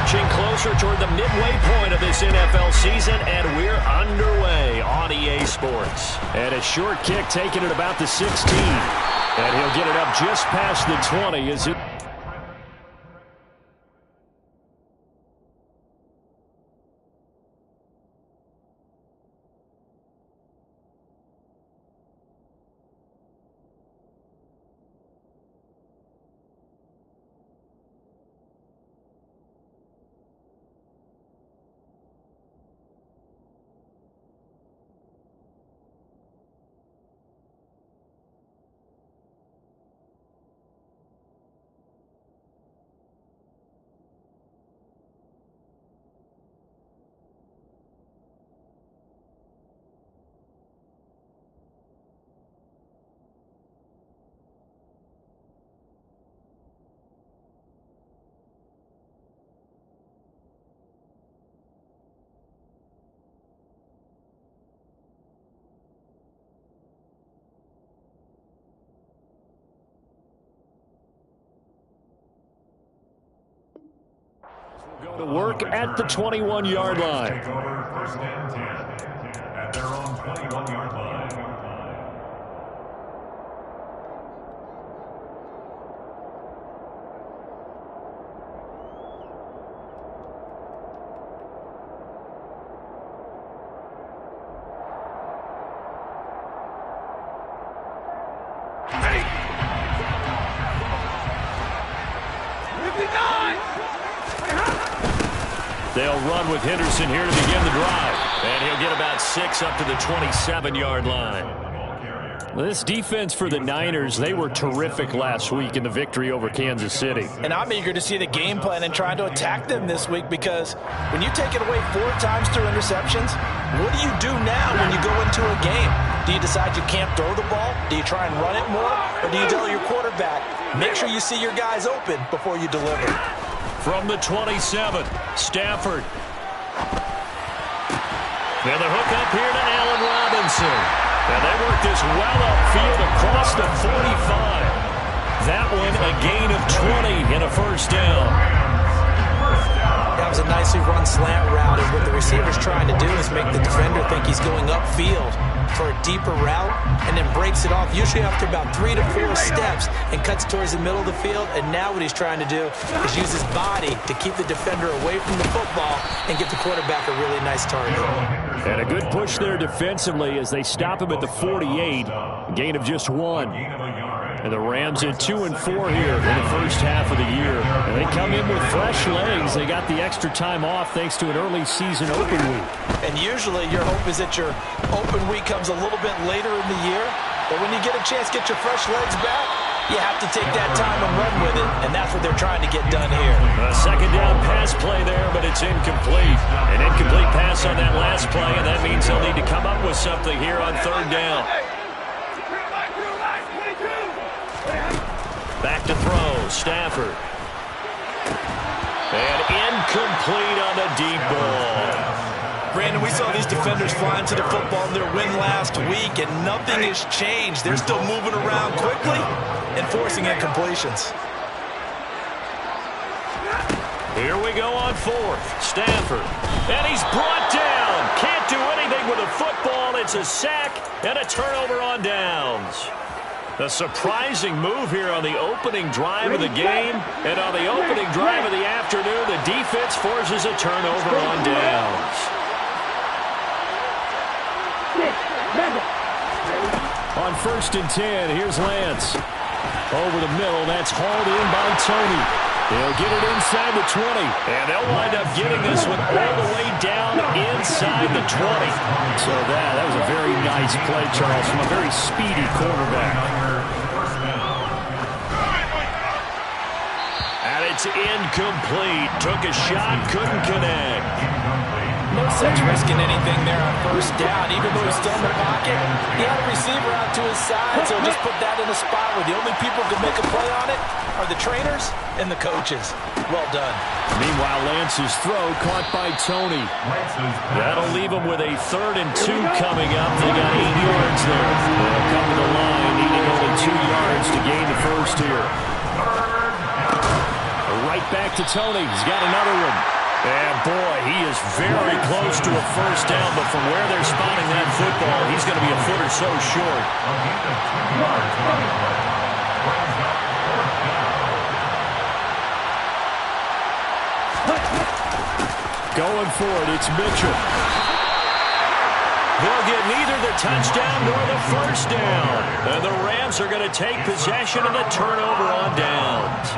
inching closer toward the midway point of this NFL season, and we're underway on EA Sports. And a short kick taken at about the 16. And he'll get it up just past the 20 as it... Go to work at the 21-yard line. Take over first and 10 at their own 21-yard line. They'll run with Henderson here to begin the drive. And he'll get about 6 up to the 27-yard line. This defense for the Niners, they were terrific last week in the victory over Kansas City. And I'm eager to see the game plan and trying to attack them this week, because when you take it away 4 times through interceptions, what do you do now when you go into a game? Do you decide you can't throw the ball? Do you try and run it more? Or do you tell your quarterback, make sure you see your guys open before you deliver? From the 27, Stafford. And the hook up here to Allen Robinson. And they work this well upfield across the 45. That one a gain of 20 and a first down. That was a nicely run slant route, and what the receiver's trying to do is make the defender think he's going upfield for a deeper route, and then breaks it off, usually after about 3 to 4 steps, and cuts towards the middle of the field. And now what he's trying to do is use his body to keep the defender away from the football and give the quarterback a really nice target. And a good push there defensively as they stop him at the 48, gain of just 1. And the Rams at 2-4 here in the first half of the year. And they come in with fresh legs. They got the extra time off thanks to an early season open week. And usually your hope is that your open week comes a little bit later in the year. But when you get a chance to get your fresh legs back, you have to take that time and run with it. And that's what they're trying to get done here. A second down pass play there, but it's incomplete. An incomplete pass on that last play, and that means they'll need to come up with something here on third down. Back to throw, Stafford. And incomplete on the deep ball. Brandon, we saw these defenders flying to the football in their win last week, and nothing has changed. They're still moving around quickly and forcing incompletions. Here we go on fourth. Stafford. And he's brought down. Can't do anything with a football. It's a sack and a turnover on downs. A surprising move here on the opening drive of the game. And on the opening drive of the afternoon, the defense forces a turnover on downs. On 1st and 10, here's Lance. Over the middle, that's hauled in by Tony. They'll get it inside the 20. And they'll wind up getting this one all the way down inside the 20. So that was a very nice play, Charles, from a very speedy quarterback. And it's incomplete. Took a shot, couldn't connect. No sense risking anything there on first down. Even though he's still in the pocket, he had a receiver out to his side, so just put that in a spot where the only people who can make a play on it are the trainers and the coaches. Well done. Meanwhile, Lance's throw caught by Tony. That'll leave him with a 3rd and 2 coming up. They got 8 yards there. They'll come to the line, needing only 2 yards to gain the first here. Right back to Tony. He's got another one. And boy, he is very close to a first down, but from where they're spotting that football, he's going to be a foot or so short. Going for it, it's Mitchell. They'll get neither the touchdown nor the first down. And the Rams are going to take possession of the turnover on downs.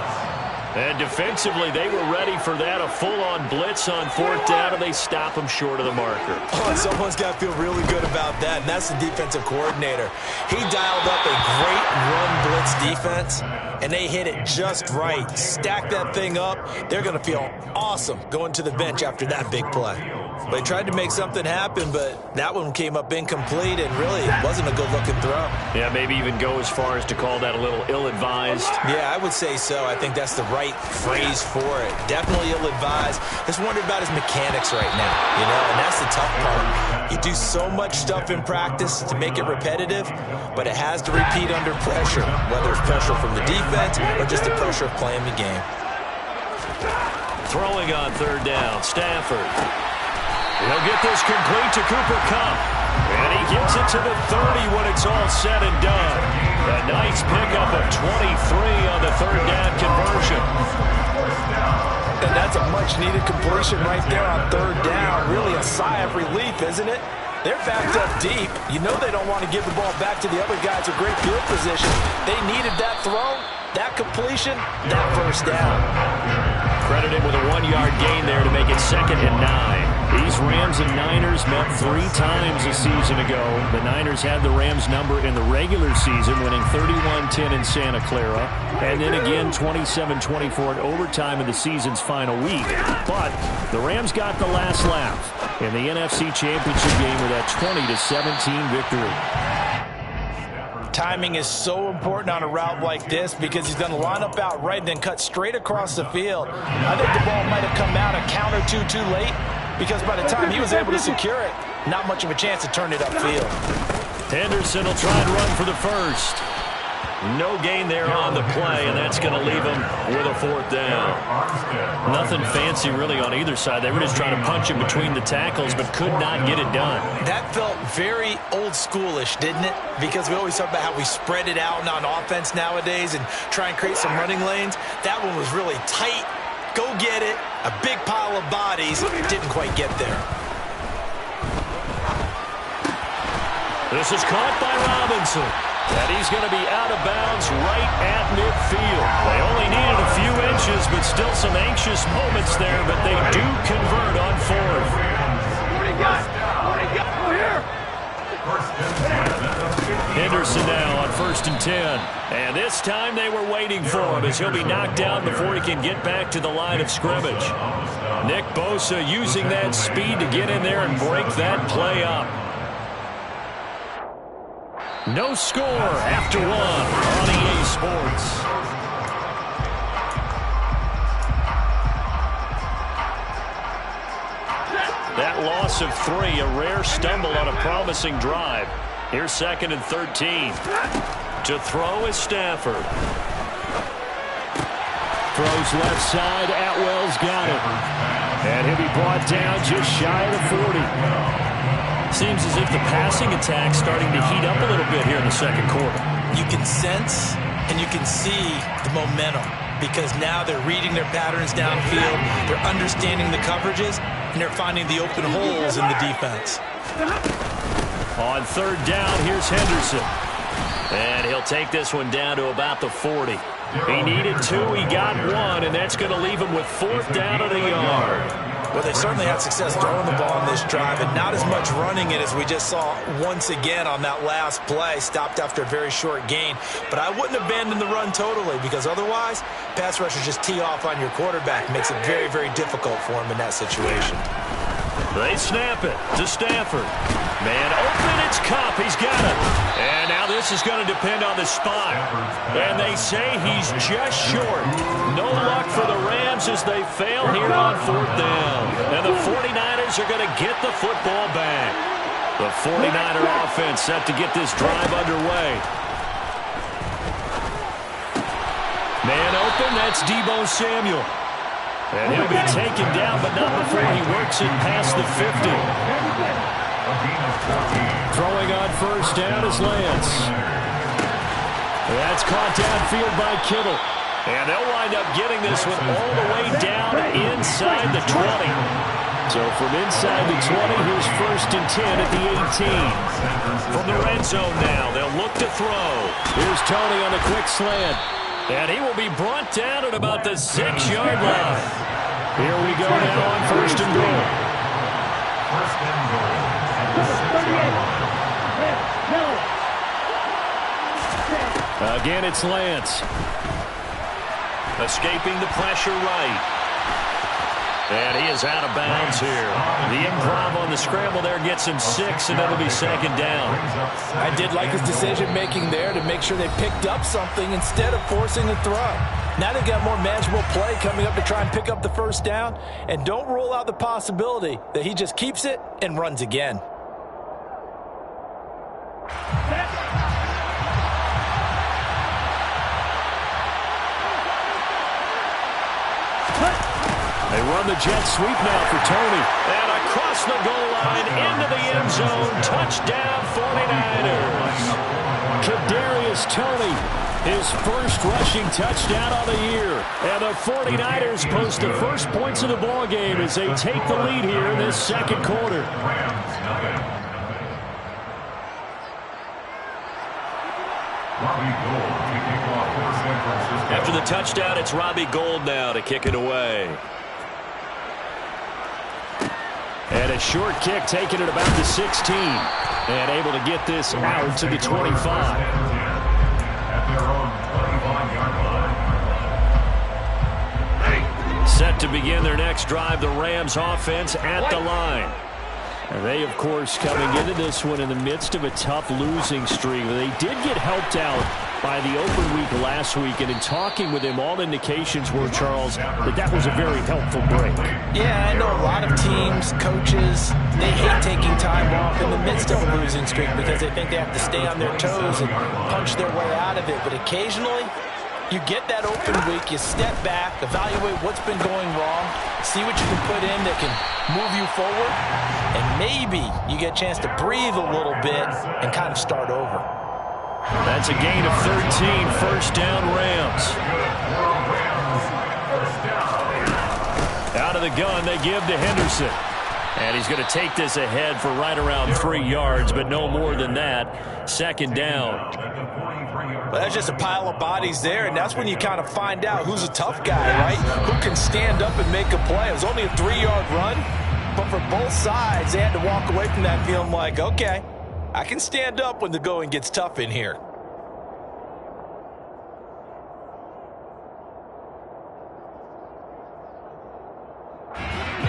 And defensively, they were ready for that, a full-on blitz on fourth down, and they stop them short of the marker. Oh, and someone's got to feel really good about that, and that's the defensive coordinator. He dialed up a great run blitz defense, and they hit it just right. Stack that thing up. They're going to feel awesome going to the bench after that big play. They tried to make something happen, but that one came up incomplete, and really it wasn't a good-looking throw. Yeah, maybe even go as far as to call that a little ill-advised. Yeah, I would say so. I think that's the right phrase for it. Definitely ill-advised. Just wondering about his mechanics right now, and that's the tough part. You do so much stuff in practice to make it repetitive, but it has to repeat under pressure, whether it's pressure from the defense or just the pressure of playing the game. Throwing on third down, Stafford. He'll get this complete to Cooper Kupp. And he gets it to the 30 when it's all said and done. A nice pickup of 23 on the third down conversion. And that's a much-needed completion right there on third down. Really a sigh of relief, isn't it? They're backed up deep. You know they don't want to give the ball back to the other guys with great field position. They needed that throw, that completion, that first down. Credited with a 1-yard gain there to make it 2nd and 9. These Rams and Niners met 3 times a season ago. The Niners had the Rams number in the regular season, winning 31-10 in Santa Clara, and then again 27-24 in overtime in the season's final week. But the Rams got the last laugh in the NFC Championship game with that 20-17 victory. Timing is so important on a route like this because he's going to line up out right and then cut straight across the field. I think the ball might have come out a count or two too late because by the time he was able to secure it, not much of a chance to turn it upfield. Henderson will try and run for the first. No gain there on the play, and that's going to leave him with a 4th down. Nothing fancy really on either side. They were just trying to punch him between the tackles, but could not get it done. That felt very old schoolish, didn't it? Because we always talk about how we spread it out on offense nowadays and try and create some running lanes. That one was really tight. Go get it. A big pile of bodies. Didn't quite get there. This is caught by Robinson. And he's going to be out of bounds right at midfield. They only needed a few inches, but still some anxious moments there, but they do convert on 4th. What do you got? What do you got? Over here. Henderson now on 1st and 10. And this time they were waiting for him as he'll be knocked down before he can get back to the line of scrimmage. Nick Bosa using that speed to get in there and break that play up. No score after 1 on EA Sports. That loss of 3, a rare stumble on a promising drive. Here's 2nd and 13. To throw is Stafford. Throws left side. Atwell's got it. And he'll be brought down just shy of the 40. Seems as if the passing attack's starting to heat up a little bit here in the second quarter. You can sense and you can see the momentum because now they're reading their patterns downfield, they're understanding the coverages, and they're finding the open holes in the defense. On 3rd down, here's Henderson. And he'll take this one down to about the 40. He needed 2, he got 1, and that's going to leave him with 4th down at a yard. Well, they certainly had success throwing the ball on this drive, and not as much running it as we just saw once again on that last play, stopped after a very short gain. But I wouldn't abandon the run totally, because otherwise, pass rushers just tee off on your quarterback. Makes it very, very difficult for him in that situation. They snap it to Stafford. Man open, it's Kupp. He's got it. And now this is going to depend on the spot. And they say he's just short. No luck for the Rams as they fail here on 4th down. And the 49ers are going to get the football back. The 49er offense set to get this drive underway. Man open, that's Deebo Samuel. And he'll be taken down, but not before he works it past the 50. Throwing on first down is Lance. That's caught downfield by Kittle. And they'll wind up getting this one all the way down inside the 20. So from inside the 20, here's 1st and 10 at the 18. From the red zone now, they'll look to throw. Here's Tony on the quick slant. And he will be brought down at about the 6-yard line. Here we go now on 1st and goal. Again, it's Lance. Escaping the pressure right. And he is out of bounds here. The improv on the scramble there gets him 6, and it'll be 2nd down. I did like his decision-making there to make sure they picked up something instead of forcing a throw. Now they've got more manageable play coming up to try and pick up the 1st down. And don't rule out the possibility that he just keeps it and runs again. They run the jet sweep now for Tony. And across the goal line into the end zone. Touchdown 49ers. Kadarius Toney, his 1st rushing touchdown of the year. And the 49ers post the first points of the ball game as they take the lead here in this 2nd quarter. After the touchdown, it's Robbie Gould now to kick it away. And a short kick taken at about the 16. And able to get this out to the 25. Set to begin their next drive, the Rams offense at the line. And they, of course, coming into this one in the midst of a tough losing streak. They did get helped out by the open week last week, and in talking with him, all indications were, Charles, that was a very helpful break. Yeah, I know a lot of teams, coaches, they hate taking time off in the midst of a losing streak because they think they have to stay on their toes and punch their way out of it. But occasionally, you get that open week, you step back, evaluate what's been going wrong, see what you can put in that can move you forward, and maybe you get a chance to breathe a little bit and kind of start over. That's a gain of 13, 1st down Rams. Out of the gun, they give to Henderson. And he's going to take this ahead for right around 3 yards, but no more than that. 2nd down. But that's just a pile of bodies there, and that's when you kind of find out who's a tough guy, right? Who can stand up and make a play. It was only a 3-yard run, but for both sides, they had to walk away from that feeling like, okay, I can stand up when the going gets tough in here.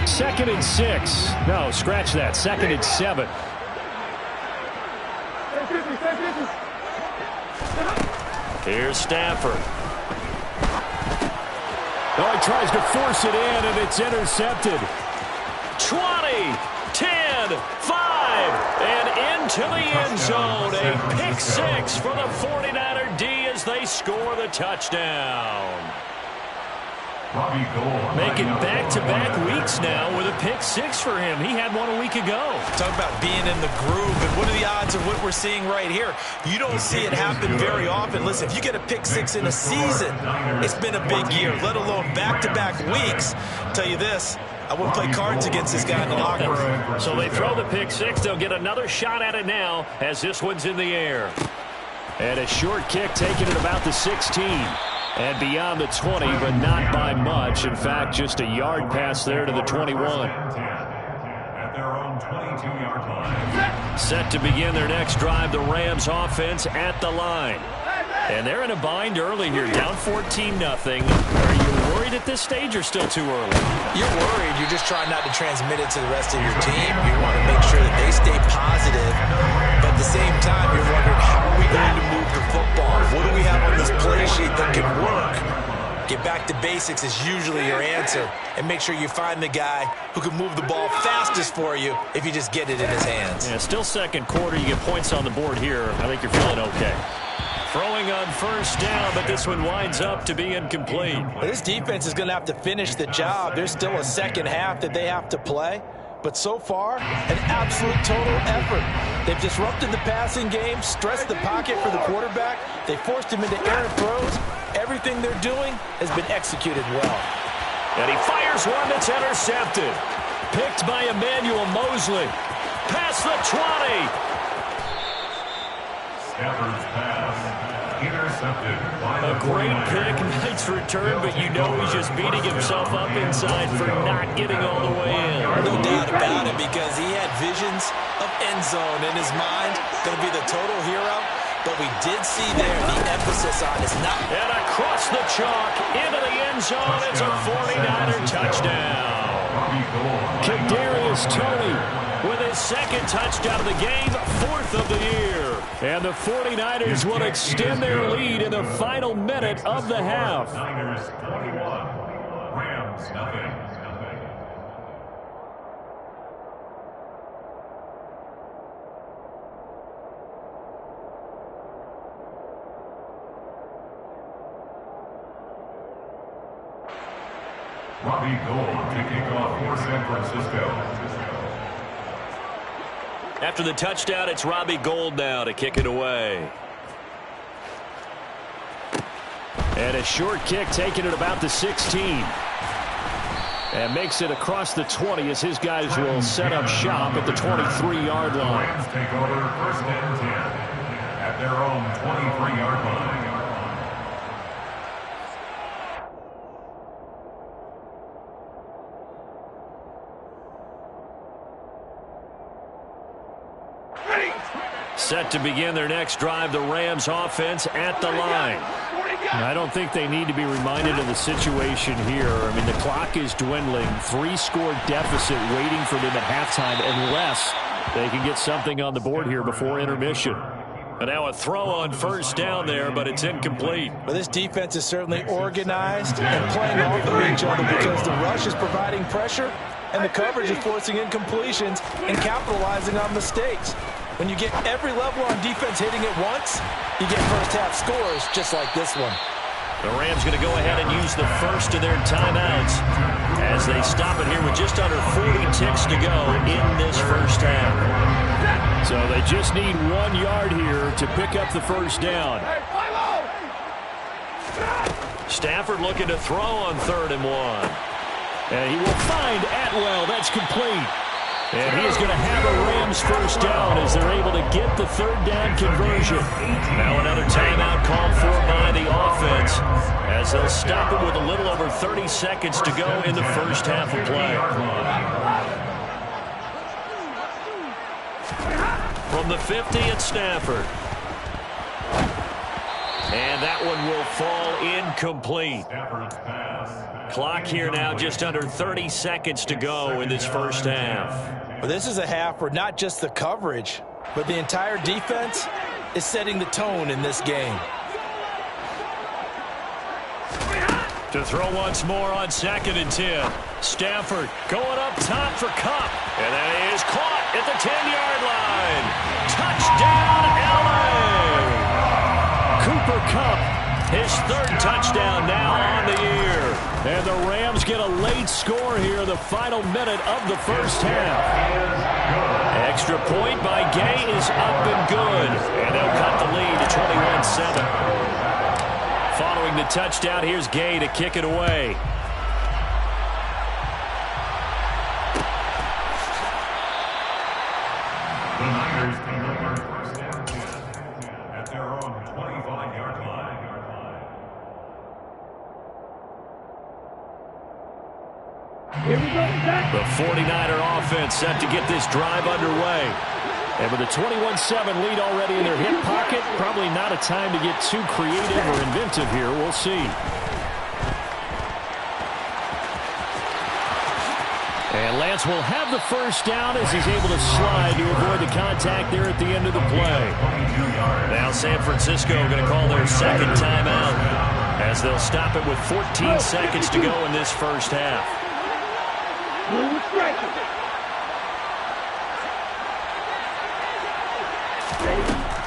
Second and 6. No, scratch that. 2nd and 7. Here's Stafford. Oh, he tries to force it in, and it's intercepted. 20, 10, 5, and into the end zone. A pick 6 for the 49er D as they score the touchdown. Making back-to-back weeks now with a pick 6 for him. He had one a week ago. Talk about being in the groove, and what are the odds of what we're seeing right here? You don't see it happen very often. Listen, if you get a pick 6 in a season, it's been a big year, let alone back-to-back weeks. I'll tell you this, I wouldn't play cards against this guy in the locker room. So they throw the pick 6. They'll get another shot at it now as this one's in the air. And a short kick taken at about the 16. And beyond the 20, but not by much. In fact, just a yard pass there to the 21. At their own 22-yard line. Set to begin their next drive, the Rams offense at the line. And they're in a bind early here, down 14-0. Are you worried at this stage or still too early? You're worried. You're just trying not to transmit it to the rest of your team. You want to make sure that they stay positive. But at the same time, you're wondering, how are we going to move the football? What do we have on this play sheet that can work? Get back to basics is usually your answer. And make sure you find the guy who can move the ball fastest for you if you just get it in his hands. Yeah, still 2nd quarter. You get points on the board here. I think you're feeling okay. Throwing on first down, but this one winds up to be incomplete. This defense is going to have to finish the job. There's still a second half that they have to play. But so far, an absolute total effort. They've disrupted the passing game, stressed the pocket for the quarterback. They forced him into errant throws. Everything they're doing has been executed well. And he fires one that's intercepted. Picked by Emmanuel Mosley. Past the 20. Stafford's pass intercepted by the A great pick, nice return, but you know he's just beating himself up inside for not getting all the way in. No doubt about it, because he had visions of end zone in his mind. Going to be the total hero. But we did see there the emphasis on is not. And across the chalk into the end zone. It's a 49er touchdown. Kadarius Toney with his second touchdown of the game, 4th of the year. And the 49ers will extend their lead in the final minute of the half. Niners 21, Rams nothing. Robbie Gould to kick off for San Francisco. After the touchdown, it's Robbie Gould now to kick it away. And a short kick taken at about the 16. And makes it across the 20 as his guys will set up shop at the 23-yard line. Rams take over 1st and 10 at their own 23-yard line. Set to begin their next drive, the Rams offense at the line. I don't think they need to be reminded of the situation here. I mean, the clock is dwindling. 3-score deficit waiting for them at halftime unless they can get something on the board here before intermission. And now a throw on first down there, but it's incomplete. Well, this defense is certainly organized and playing off of each other because the rush is providing pressure and the coverage is forcing incompletions and capitalizing on mistakes. When you get every level on defense hitting at once, you get first-half scores just like this one. The Rams going to go ahead and use the first of their timeouts as they stop it here with just under 40 ticks to go in this first half. So they just need 1 yard here to pick up the first down. Stafford looking to throw on 3rd and 1. And he will find Atwell. That's complete. And he is going to have a Rams first down as they're able to get the 3rd down conversion. Now another timeout called for by the offense as they'll stop it with a little over 30 seconds to go in the first half of play. From the 50 at Stafford. And that one will fall incomplete. Clock here now just under 30 seconds to go in this first half. Well, this is a half where not just the coverage, but the entire defense is setting the tone in this game. To throw once more on 2nd and 10. Stafford going up top for Kupp. And that is caught at the 10-yard line. Touchdown, L.A. Cooper Kupp, his 3rd touchdown now on the year. And the Rams get a late score here, the final minute of the first half. Extra point by Gay is up and good. And they'll cut the lead to 21-7. Following the touchdown, here's Gay to kick it away. The Niners take over 1st and 10 at their own 25-yard line. The 49er offense set to get this drive underway. And with a 21-7 lead already in their hip pocket, probably not a time to get too creative or inventive here. We'll see. And Lance will have the first down as he's able to slide to avoid the contact there at the end of the play. Now San Francisco going to call their 2nd timeout as they'll stop it with 14 seconds to go in this first half.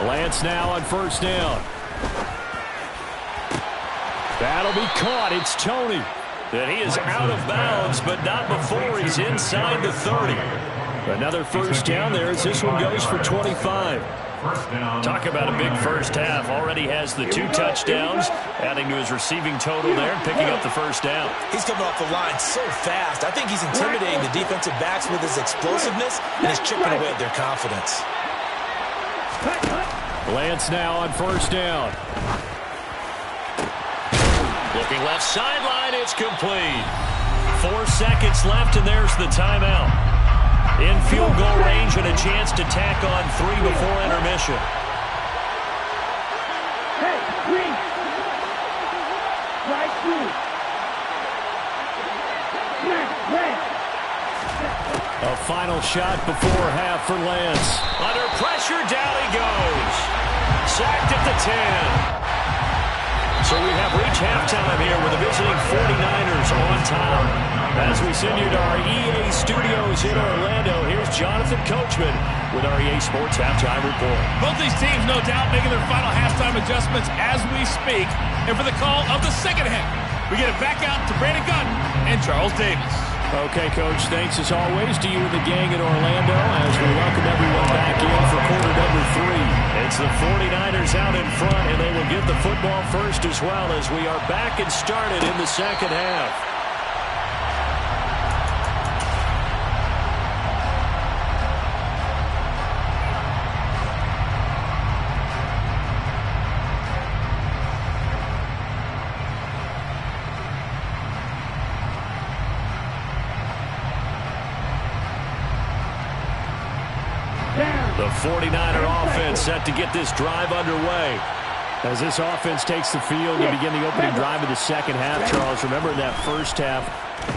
Lance now on first down. That'll be caught. It's Tony. And he is out of bounds, but not before he's inside the 30. Another first down there as this one goes for 25. Talk about a big first half. Already has the 2 touchdowns, adding to his receiving total there and picking up the first down. He's coming off the line so fast. I think he's intimidating the defensive backs with his explosiveness and he's chipping away at their confidence. Lance now on first down. Looking left sideline, it's complete. 4 seconds left, and there's the timeout. In field goal range and a chance to tack on 3 before intermission. Hey, green. Right green. A final shot before half for Lance. Under pressure, down he goes. Sacked at the 10. So we have reached halftime here with the visiting 49ers on top. As we send you to our EA studios in Orlando, here's Jonathan Coachman with our EA Sports Halftime Report. Both these teams, no doubt, making their final halftime adjustments as we speak. And for the call of the second half, we get it back out to Brandon Gunn and Charles Davis. Okay, Coach, thanks as always to you and the gang in Orlando as we welcome everyone back in for quarter number 3. It's the 49ers out in front, and they will get the football first as well as we are back and started in the second half. The 49er offense set to get this drive underway. As this offense takes the field to begin the opening drive of the second half, Charles, remember in that first half,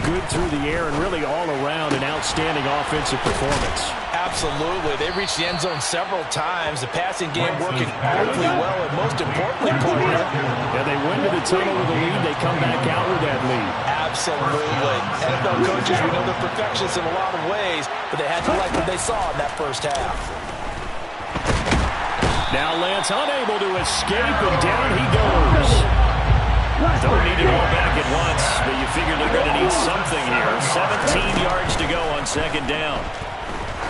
good through the air and really all around an outstanding offensive performance. Absolutely. They reached the end zone several times. The passing game working awfully well, and most importantly, partner. Yeah, they went to the tunnel with a lead. They come back out with that lead. Absolutely. NFL coaches, we know they're perfectionists in a lot of ways, but they had to like what they saw in that first half. Now Lance unable to escape, and down he goes. Don't need it all back at once, but you figure they're going to need something here. 17 yards to go on second down.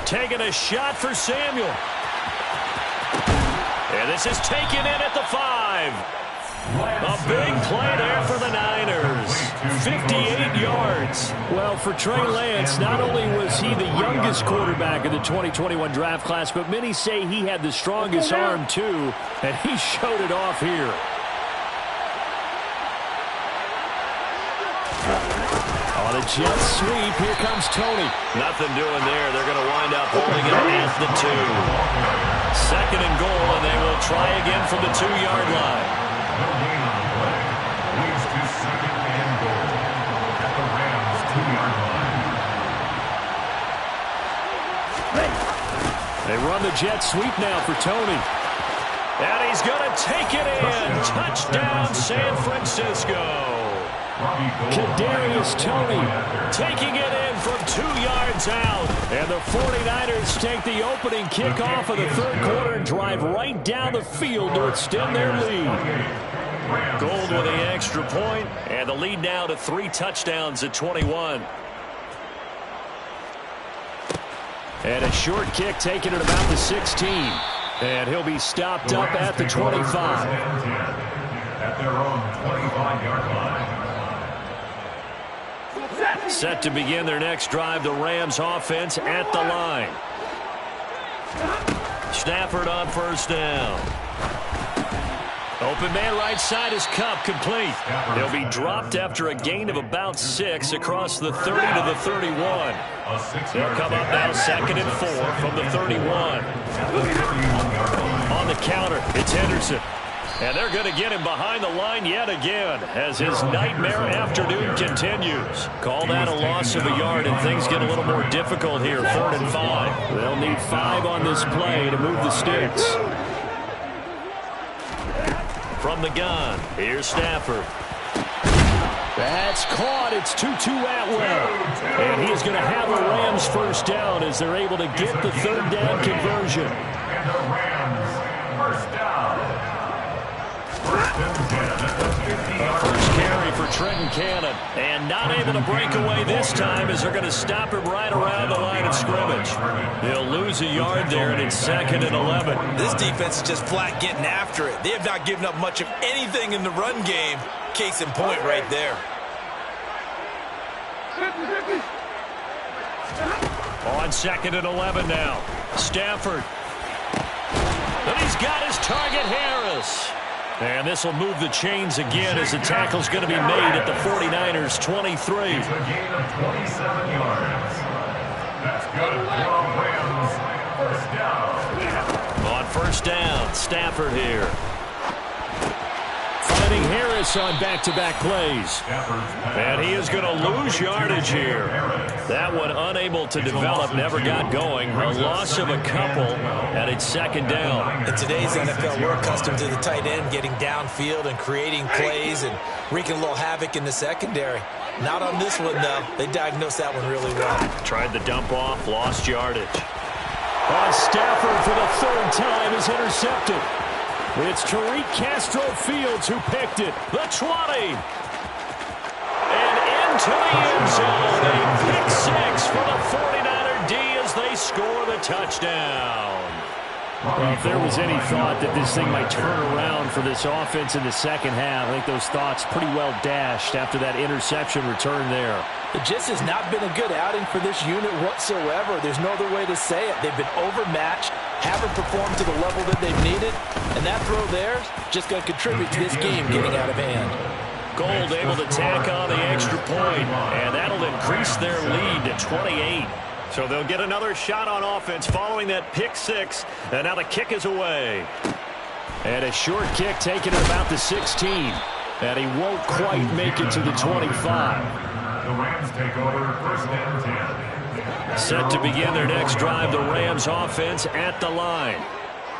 Taking a shot for Samuel. And this is taken in at the 5. A big play there for the Niners. 58 yards. Well, for Trey Lance, not only was he the youngest quarterback in the 2021 draft class, but many say he had the strongest arm too, and he showed it off here. On a jet sweep, here comes Tony. Nothing doing there. They're going to wind up holding it at the 2. Second and goal, and they will try again from the 2-yard line. No gain on the play. Leads to second and goal at the Rams' 2-yard line. They run the jet sweep now for Tony. And he's going to take it in. Touchdown, San Francisco. Kadarius Toney taking it in from 2 yards out. And the 49ers take the opening kickoff of the third quarter and drive right down the field to extend their lead. Gold with the extra point, and the lead now to 3 touchdowns at 21. And a short kick taken at about the 16. And he'll be stopped up at the 25. At their own 25-yard line. Set to begin their next drive, the Rams offense at the line. Stafford on first down. Open man right side is Kupp, complete. They'll be dropped after a gain of about 6 across the 30 to the 31. They'll come up now second and 4 from the 31. On the counter, it's Henderson. And they're going to get him behind the line yet again as his nightmare afternoon continues. Call that a loss of a yard, and things get a little more difficult here, 3rd and 5. They'll need 5 on this play to move the sticks. From the gun, here's Stafford. That's caught. It's Tutu Atwell. And he is going to have a Rams first down as they're able to get the 3rd down conversion. And the Rams first down. First carry for Trenton Cannon. And not able to break away this time as they're going to stop him right around the line of scrimmage. They'll lose a yard there, and it's 2nd and 11. This defense is just flat getting after it. They have not given up much of anything in the run game. Case in point right there. On 2nd and 11 now. Stafford. And he's got his target, Harris. And this will move the chains again as the tackle's going to be made at the 49ers' 23. It's a gain of 27 yards. That's good for Rams. First down. On first down, Stafford here. Finding Harris on back-to-back plays. And he is going to lose yardage here. That one unable to develop, never got going. A loss of a couple, and it's 2nd down. In today's NFL, we're accustomed to the tight end getting downfield and creating plays and wreaking a little havoc in the secondary. Not on this one, though. They diagnosed that one really well. Tried the dump off, lost yardage. Stafford for the 3rd time is intercepted. It's Tariq Castro-Fields who picked it. The 20. And into the end zone. A pick 6 for the 49er D as they score the touchdown. Well, if there was any thought that this thing might turn around for this offense in the second half, I think those thoughts pretty well dashed after that interception return there. It just has not been a good outing for this unit whatsoever. There's no other way to say it. They've been overmatched, haven't performed to the level that they've needed, and that throw there just going to contribute to this game getting out of hand. Gold able to tack on the extra point, and that'll increase their lead to 28. So they'll get another shot on offense following that pick 6, and now the kick is away. And a short kick taken at about the 16, and he won't quite make it to the 25. The Rams take over 1st and 10. Set to begin their next drive, the Rams offense at the line.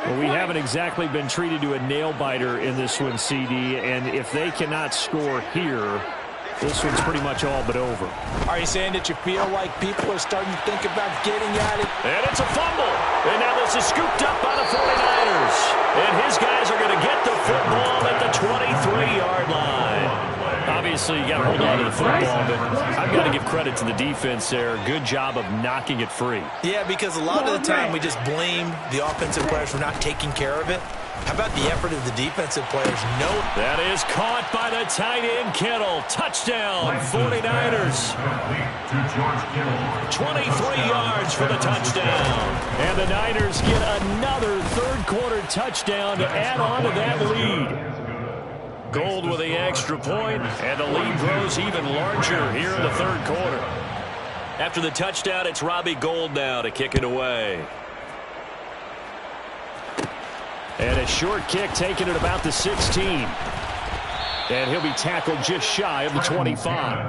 Well, we haven't exactly been treated to a nail-biter in this one, CD, and if they cannot score here, this one's pretty much all but over. Are you saying that you feel like people are starting to think about getting at it? And it's a fumble. And now this is scooped up by the 49ers. And his guys are going to get the football at the 23-yard line. Obviously, you got to hold on to the football, but I've got to give credit to the defense there. Good job of knocking it free. Yeah, because a lot of the time we just blame the offensive players for not taking care of it. How about the effort of the defensive players? No. That is caught by the tight end, Kittle. Touchdown, 49ers. 23 yards for the touchdown. And the Niners get another third-quarter touchdown to add on to that lead. Gold with the extra point, and the lead grows even larger here in the third quarter. After the touchdown, it's Robbie Gould now to kick it away. And a short kick taken at about the 16. And he'll be tackled just shy of the 25.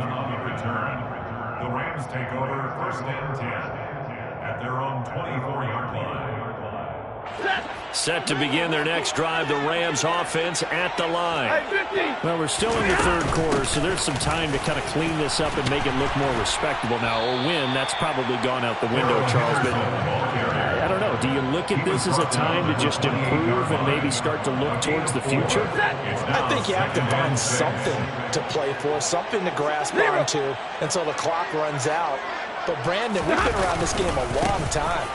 The Rams take over 1st and 10 at their own 24-yard line. Set to begin their next drive, the Rams offense at the line. Well, we're still in the third quarter, so there's some time to kind of clean this up and make it look more respectable now. Or win, that's probably gone out the window, Charles. But I don't know. Do you look at this as a time to just improve and maybe start to look towards the future? I think you have to find something to play for, something to grasp onto until the clock runs out. But, Brandon, we've been around this game a long time.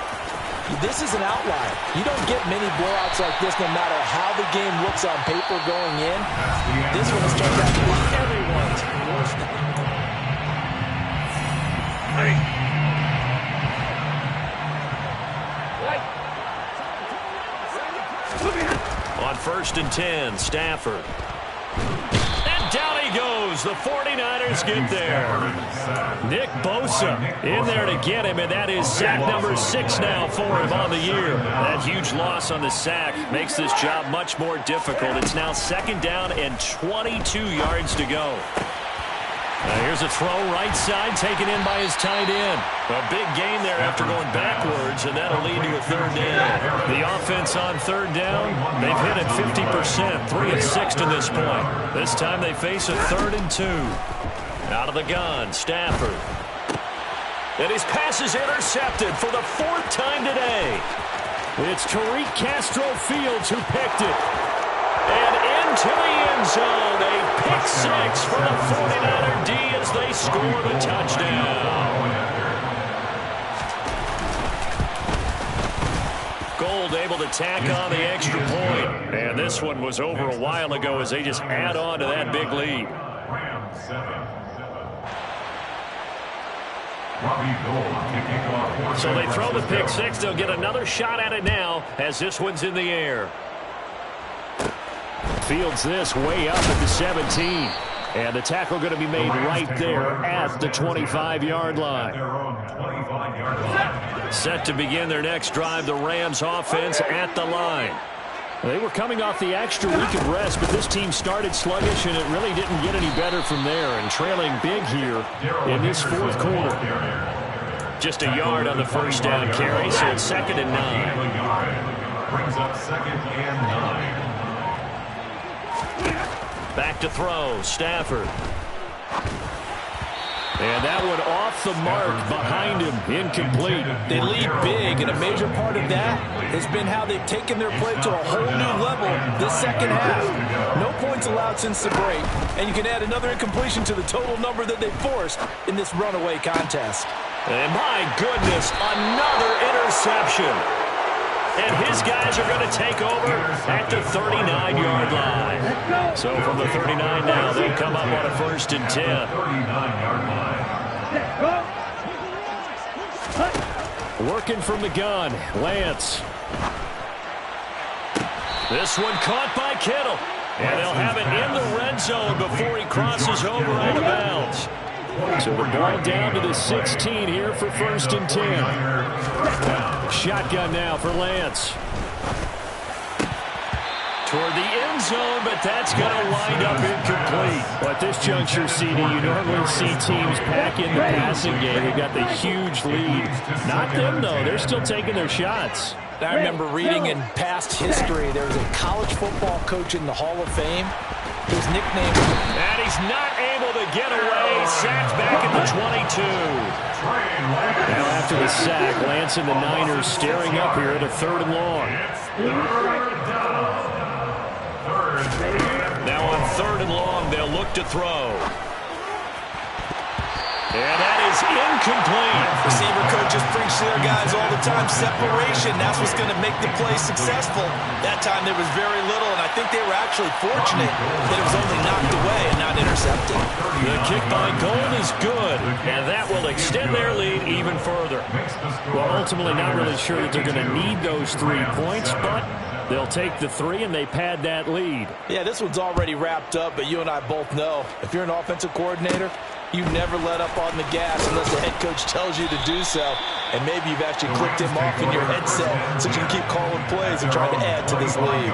This is an outlier. You don't get many blowouts like this no matter how the game looks on paper going in. This one has turned out to be everyone's worst. On 1st and 10, Stafford. And down he goes. The 49ers get there. Nick Bosa in there to get him, and that is sack number 6 now for him on the year. That huge loss on the sack makes this job much more difficult. It's now 2nd down and 22 yards to go. Here's a throw right side taken in by his tight end. A big gain there after going backwards, and that'll lead to a 3rd down. The offense on 3rd down, they've hit it 50%, 3 of 6 to this point. This time they face a 3rd and 2. Out of the gun, Stafford. And his pass is intercepted for the 4th time today. It's Tariq Castro-Fields who picked it. And into the end zone. A pick six for the 49er D as they score the touchdown. Gold able to tack on the extra point. And this one was over a while ago as they just add on to that big lead. So they throw the pick six. They'll get another shot at it now as this one's in the air. Fields this way up at the 17. And the tackle going to be made right there at the 25-yard line. Set to begin their next drive, the Rams offense at the line. They were coming off the extra week of rest, but this team started sluggish, and it really didn't get any better from there, and trailing big here in this fourth quarter. Just a yard on the first down carry, so it's 2nd and 9. Brings up 2nd and 9. Back to throw, Stafford. And that one off the mark behind him, incomplete. They lead big, and a major part of that has been how they've taken their play to a whole new level this second half. No points allowed since the break, and you can add another incompletion to the total number that they forced in this runaway contest. And my goodness, another interception. And his guys are going to take over at the 39-yard line. So from the 39 now, they'll come up on a 1st and 10. 39-yard line. Working from the gun, Lance. This one caught by Kittle. And they'll have it in the red zone before he crosses over out of bounds. So the ball down to the 16 here for 1st and 10. Shotgun now for Lance. Toward the end zone, but that's going to wind up incomplete. Well, at this juncture, CD, you normally see teams pack in the passing game. They've got the huge lead. Not them, though. They're still taking their shots. I remember reading in past history, there was a college football coach in the Hall of Fame. His nickname. And he's not able to get away. Sacked back at the 22. Now after the sack, Lance and the Niners staring up here at a 3rd and long. Now on 3rd and long, they'll look to throw. And that is incomplete. Receiver coaches preach to their guys all the time. Separation, that's what's going to make the play successful. That time there was very little, and I think they were actually fortunate that it was only knocked away and not intercepted. The kick by Gold is good, and that will extend their lead even further. Well, ultimately not really sure that they're going to need those 3 points, but they'll take the 3 and they pad that lead. Yeah, this one's already wrapped up, but you and I both know if you're an offensive coordinator, you never let up on the gas unless the head coach tells you to do so. And maybe you've actually clicked him off in your headset so you can keep calling plays and trying to add to this lead.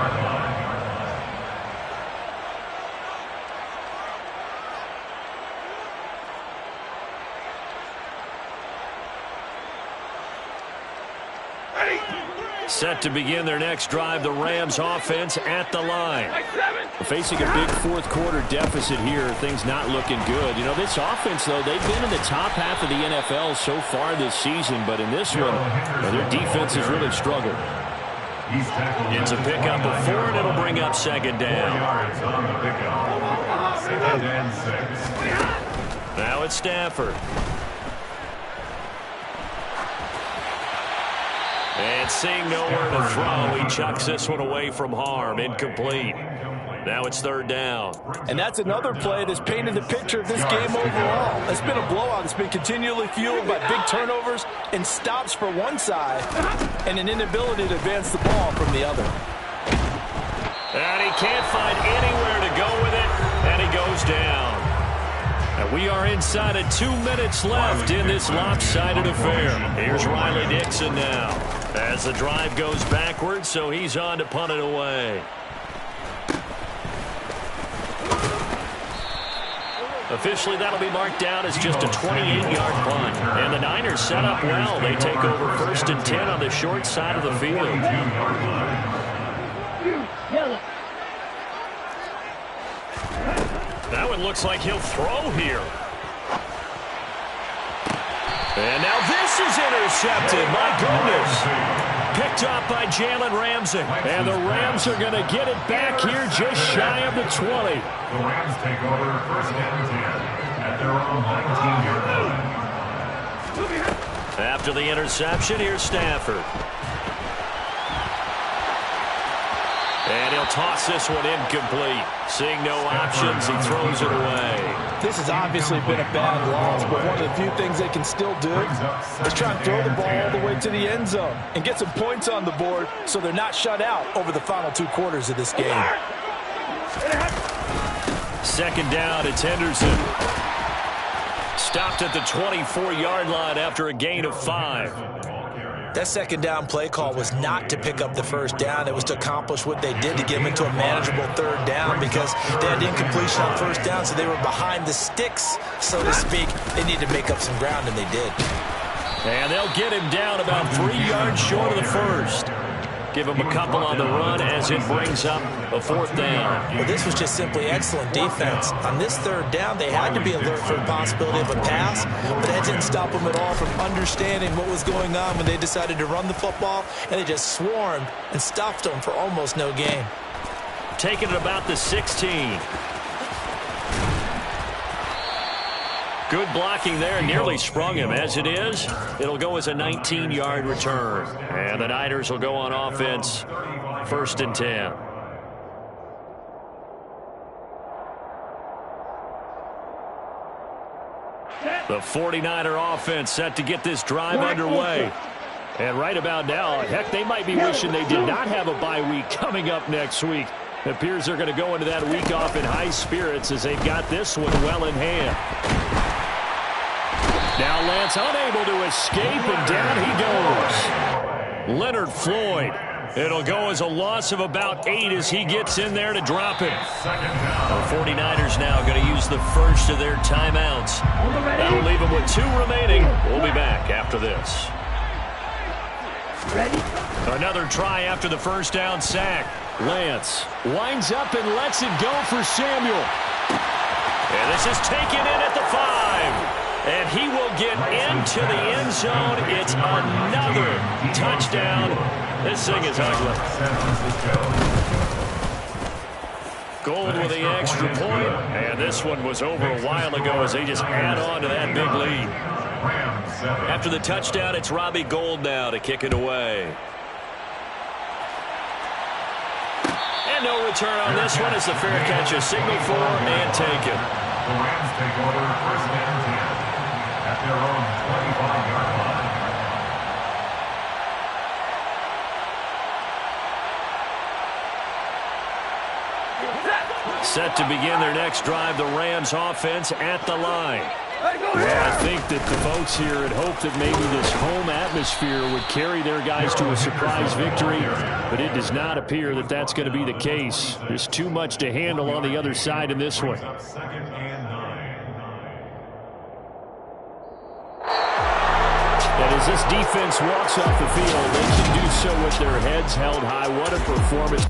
Set to begin their next drive, the Rams offense at the line. Facing a big fourth quarter deficit here, things not looking good. You know, this offense, though, they've been in the top half of the NFL so far this season, but in this one, their defense has really struggled. It's a pickup of 4, and it'll bring up 2nd down. Now it's Stafford. And seeing nowhere to throw, he chucks this one away from harm. Incomplete. Now it's 3rd down. And that's another play that's painted the picture of this game overall. It's been a blowout. It's been continually fueled by big turnovers and stops for one side and an inability to advance the ball from the other. And he can't find anywhere to go with it, and he goes down. And we are inside of 2 minutes left in this lopsided affair. Here's Riley Dixon now as the drive goes backwards, so he's on to punt it away. Officially, that'll be marked down as just a 28-yard punt. And the Niners set up well. They take over 1st and 10 on the short side of the field. That one looks like he'll throw here. And now this is intercepted. My goodness. Picked off by Jalen Ramsey. And the Rams are going to get it back here just shy of the 20. The Rams take over 1st and 10 at their own 19-yard line. After the interception, here's Stafford. And he'll toss this one incomplete. Seeing no options, he throws it away. This has obviously been a bad loss, but one of the few things they can still do is try and throw the ball all the way to the end zone and get some points on the board so they're not shut out over the final 2 quarters of this game. 2nd down, it's Henderson. Stopped at the 24-yard line after a gain of 5. That 2nd down play call was not to pick up the 1st down. It was to accomplish what they did to get them into a manageable 3rd down because they had incompletion on 1st down, so they were behind the sticks, so to speak. They needed to make up some ground, and they did. And they'll get him down about 3 yards short of the 1st. Give him a couple on the run as it brings up a 4th down. Well, this was just simply excellent defense. On this 3rd down, they had to be alert for the possibility of a pass, but that didn't stop them at all from understanding what was going on when they decided to run the football, and they just swarmed and stuffed them for almost no gain. Taking it about the 16. Good blocking there, nearly sprung him. As it is, it'll go as a 19-yard return. And the Niners will go on offense, 1st and 10. The 49er offense set to get this drive underway. And right about now, heck, they might be wishing they did not have a bye week coming up next week. It appears they're going to go into that week off in high spirits as they've got this one well in hand. Now Lance unable to escape, and down he goes. Leonard Floyd. It'll go as a loss of about 8 as he gets in there to drop it. The 49ers now going to use the first of their timeouts. That'll leave them with 2 remaining. We'll be back after this. Another try after the 1st down sack. Lance winds up and lets it go for Samuel. And this is taken in at the 5. And he will get into the end zone. It's another touchdown. This thing is ugly. Gold with the extra point. And this one was over a while ago as they just add on to that big lead. After the touchdown, it's Robbie Gould now to kick it away. And no return on this one as the fair catch is signaled for and taken. The Rams take over 1st and 10 at their own 25-yard line. Set to begin their next drive, the Rams offense at the line. Well, I think that the folks here had hoped that maybe this home atmosphere would carry their guys to a surprise victory, but it does not appear that that's going to be the case. There's too much to handle on the other side in this one. 2nd and 9. And as this defense walks off the field, they can do so with their heads held high. What a performance.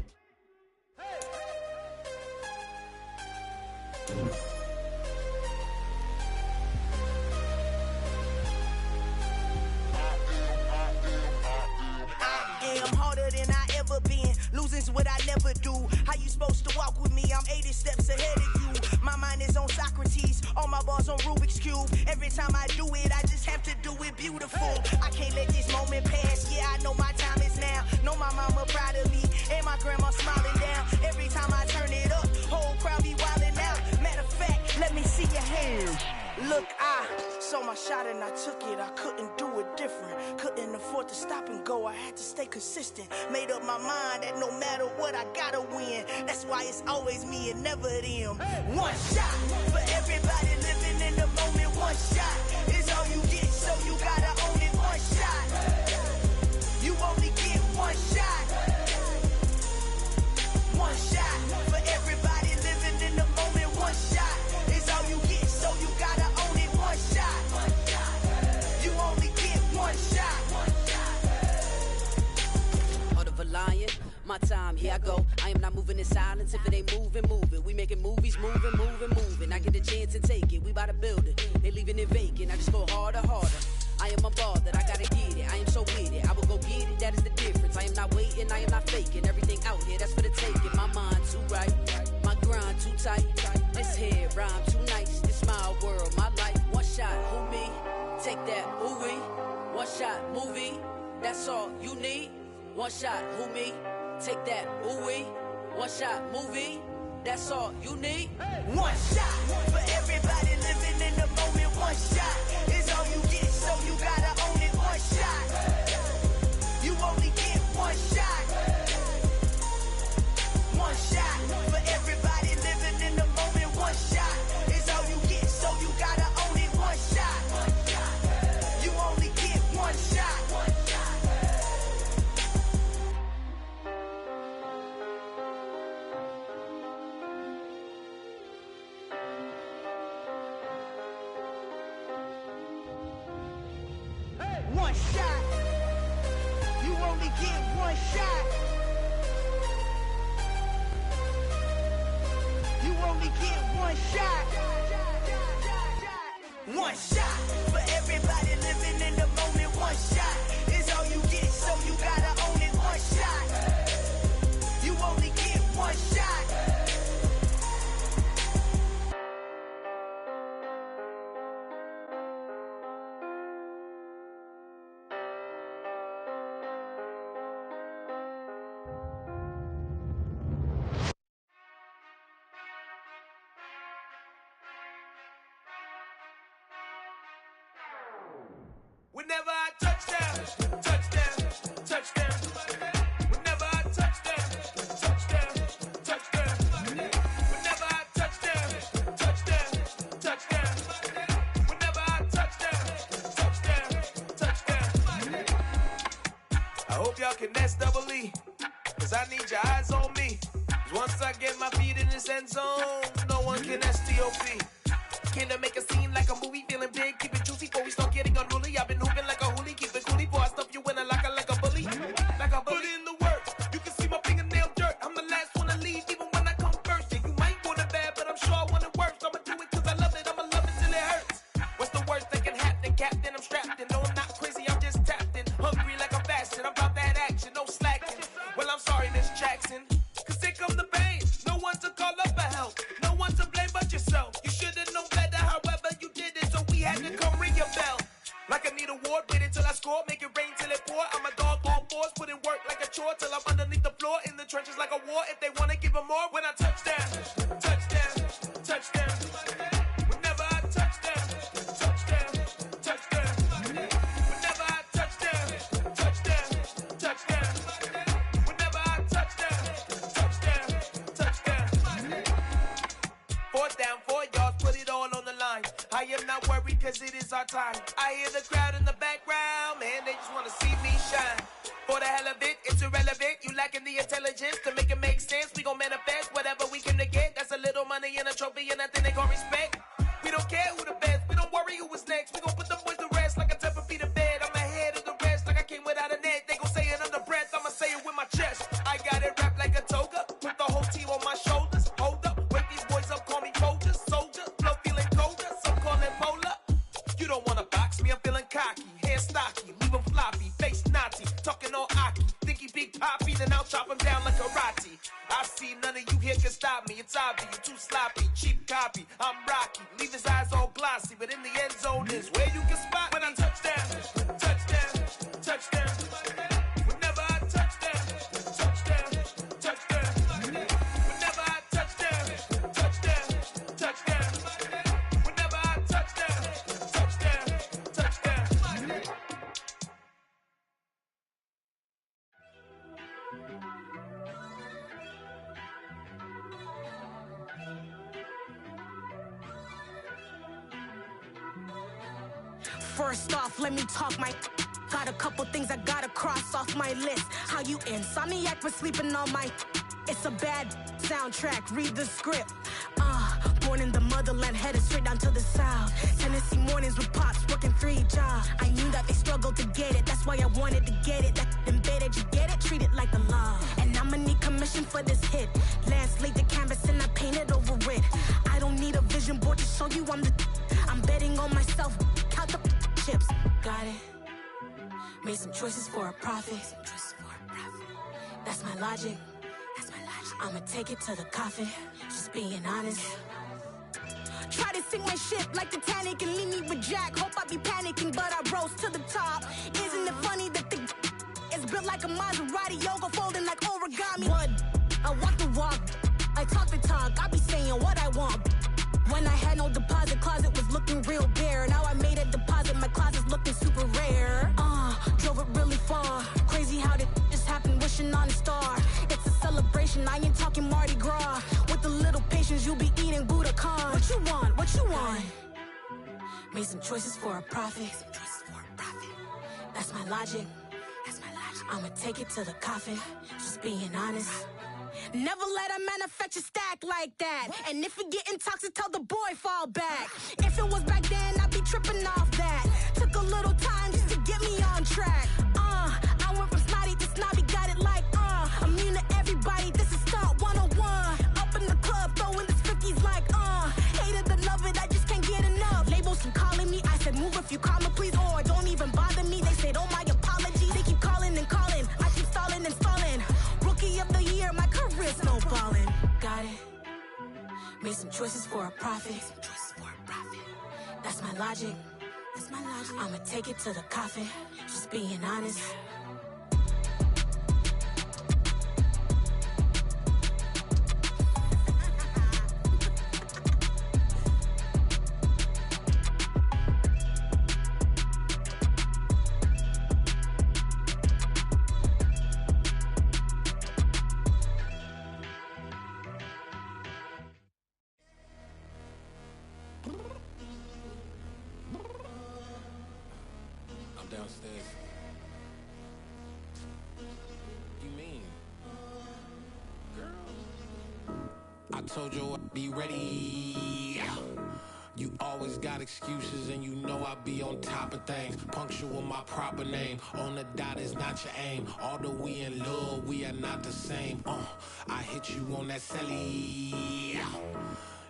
Losing's what I never do. How you supposed to walk with me? I'm 80 steps ahead of you. My mind is on Socrates, all my bars on Rubik's Cube. Every time I do it, I just have to do it beautiful. I can't let this moment pass. Yeah, I know my time is now. Know my mama proud of me, and my grandma smiling down. Every time I turn it up, whole crowd be wilding out. Matter of fact, let me see your hands. Look, I saw my shot and I took it. I couldn't do it different. Couldn't afford to stop and go. I had to stay consistent. Made up my mind that no matter what, I gotta win. That's why it's always me and never them. One shot for everybody living in the moment. One shot is all you get, so you gotta own it. One shot. You only get one shot. One shot for everybody living in the moment. One shot is all you get, so you gotta own it. One shot. You only get one shot. Heart of a lion, my time, here I go. I am not moving in silence. If it ain't moving, move it. We making movies, moving. I get a chance and take it. We bout to build it. They leaving it vacant. I just go harder. I am a ball that I gotta get it. I am so with it. I will go get it. That is the difference. I am not faking. Everything out here, that's for the taking. My mind too right, my grind too tight. This head rhyme too nice. This my world, my life. One shot, who me? Take that, who we? One shot, movie. That's all you need. One shot, who me? Take that, who we? One shot, movie. That's all you need. One shot for everybody living in the moment. One shot is all you get, so you gotta own it. One shot. You only get one shot. One shot for everybody living in the moment. One shot is all you get, so you gotta own it. One shot. You only get one shot. One shot. You only get one shot. You only get one shot. One shot for everybody living in the moment. One shot is all you get, so you gotta own it. One shot. You only get one shot. Whenever I touchdown, touchdown, touchdown. Whenever I touchdown, touchdown, touchdown. Whenever I touchdown, touchdown, touchdown. Whenever I touchdown, touchdown, touchdown. I hope y'all can nest double E, cause I need your eyes on me. Cause once I get my feet in this end zone, no one can STOP. Can I make a scene like a movie, feeling big, keep it juicy before we start getting unruly. I've been hooping like a hoolie, keep it coolie before I stuff you in a locker like a bully. Like a bully in the work, you can see my fingernail dirt. I'm the last one to leave, even when I come first. Yeah, you might want it bad, but I'm sure I want it worse. I'ma do it cause I love it, I'ma love it till it hurts. What's the worst that can happen, Captain? I'm strapped in, no I'm not crazy, I'm just tapped in. Hungry like I'm fasting, I'm about that action, no slacking. Well I'm sorry Miss Jackson, cause here come the pain. No one to call up for help, no one to blame but yourself. You should've known better, however you did it, so we had to come ring your bell. Like I need a ward, wait until I score, make it rain till it pour. I'm a dog on force, put in work like a chore till I'm underneath the floor, in the trenches like a war. If they wanna give them more, when I touchdown, touchdown, touchdown. Whenever I touchdown, touchdown, touchdown. Whenever I touchdown, touchdown, touchdown. Whenever I touchdown, touchdown, touchdown. Fourth down, 4 yards, put it all on the line. I am not worried cause it is our time. I hear the crowd in the background, man, they just wanna see me shine. For the hell of it, it's irrelevant. You lacking the intelligence to make it make sense. We gon' manifest whatever we came to get. That's a little money and a trophy and nothing they gon' respect. We don't care who the best, we don't worry who was next. We gon' put them boys to rest like a 10-feet of bed. I'm ahead of the rest like I came without a net. They gon' say it under breath, I'ma say it with my chest. I got it wrapped like a toga, put the whole team on my shoulders. Hold up, wake these boys up, call me soldier, soldier. Flow feeling colder, some call it polar. You don't wanna box me, I'm feeling cocky. Hair stocky, leave him floppy, face naughty. Talking all aki, think he big poppy, then I'll chop him down like karate. I see none of you here can stop me. It's obvious, you too sloppy, cheap copy. I'm Rocky, leave his eyes all glossy, but in the end zone is where you can spot when I touchdown, touchdown, touchdown. Whenever I touchdown, touchdown, touchdown. Whenever I touchdown, touchdown, touchdown. Whenever I touchdown, touchdown, touchdown. First off, let me talk my. Got a couple things I gotta cross off my list. How you insomniac for sleeping on my. It's a bad soundtrack, read the script. Born in the motherland, headed straight down to the south. Tennessee mornings with pops, working 3 jobs. I knew that they struggled to get it, that's why I wanted to get it. That embedded, you get it, treat it like the law. And I'ma need commission for this hit. Lance laid the canvas and I painted over it. I don't need a vision board to show you I'm the. I'm betting on myself, count the chips. Got it. Made some choices for a profit. That's my logic. I'ma take it to the coffin, just being honest. Try to sink my ship like Titanic and leave me with Jack. Hope I be panicking, but I rose to the top. Isn't it funny that the is built like a Maserati, yoga folding like origami? What? I walk the walk, I talk the talk, I be saying what I want. When I had no deposit, closet was looking real bare. Now I made a deposit, my closet's looking super rare. Drove it really far. Crazy how did just happen, wishing on a star. It's a celebration, I ain't talking Mardi Gras. With a little patience, you'll be eating Budokan. What you want? What you want? Made some choices for a profit. That's my logic. I'ma take it to the coffin, just being honest. Never let a manufacture stack like that. And if it getting toxic, tell the boy fall back. If it was back then, I'd be tripping off that. Took a little time just to get me on track. I went from snotty to snobby, got it like immune to everybody, this is stunt 101. Up in the club, throwing this 50s like hate it or love it, I just can't get enough. Labels keep calling me, I said move if you call me please, or don't even bother me. They said oh my apologies, they keep calling and calling, I keep stalling and stalling. Rookie of the year, my career snowballing. Got it. Made some choices for a profit. That's my logic. I'ma take it to the coffin, just being honest. Downstairs. You mean? Girl, I told you I'd be ready. You always got excuses and you know I be on top of things. Punctual my proper name. On the dot is not your aim. Although we in love, we are not the same. I hit you on that celly.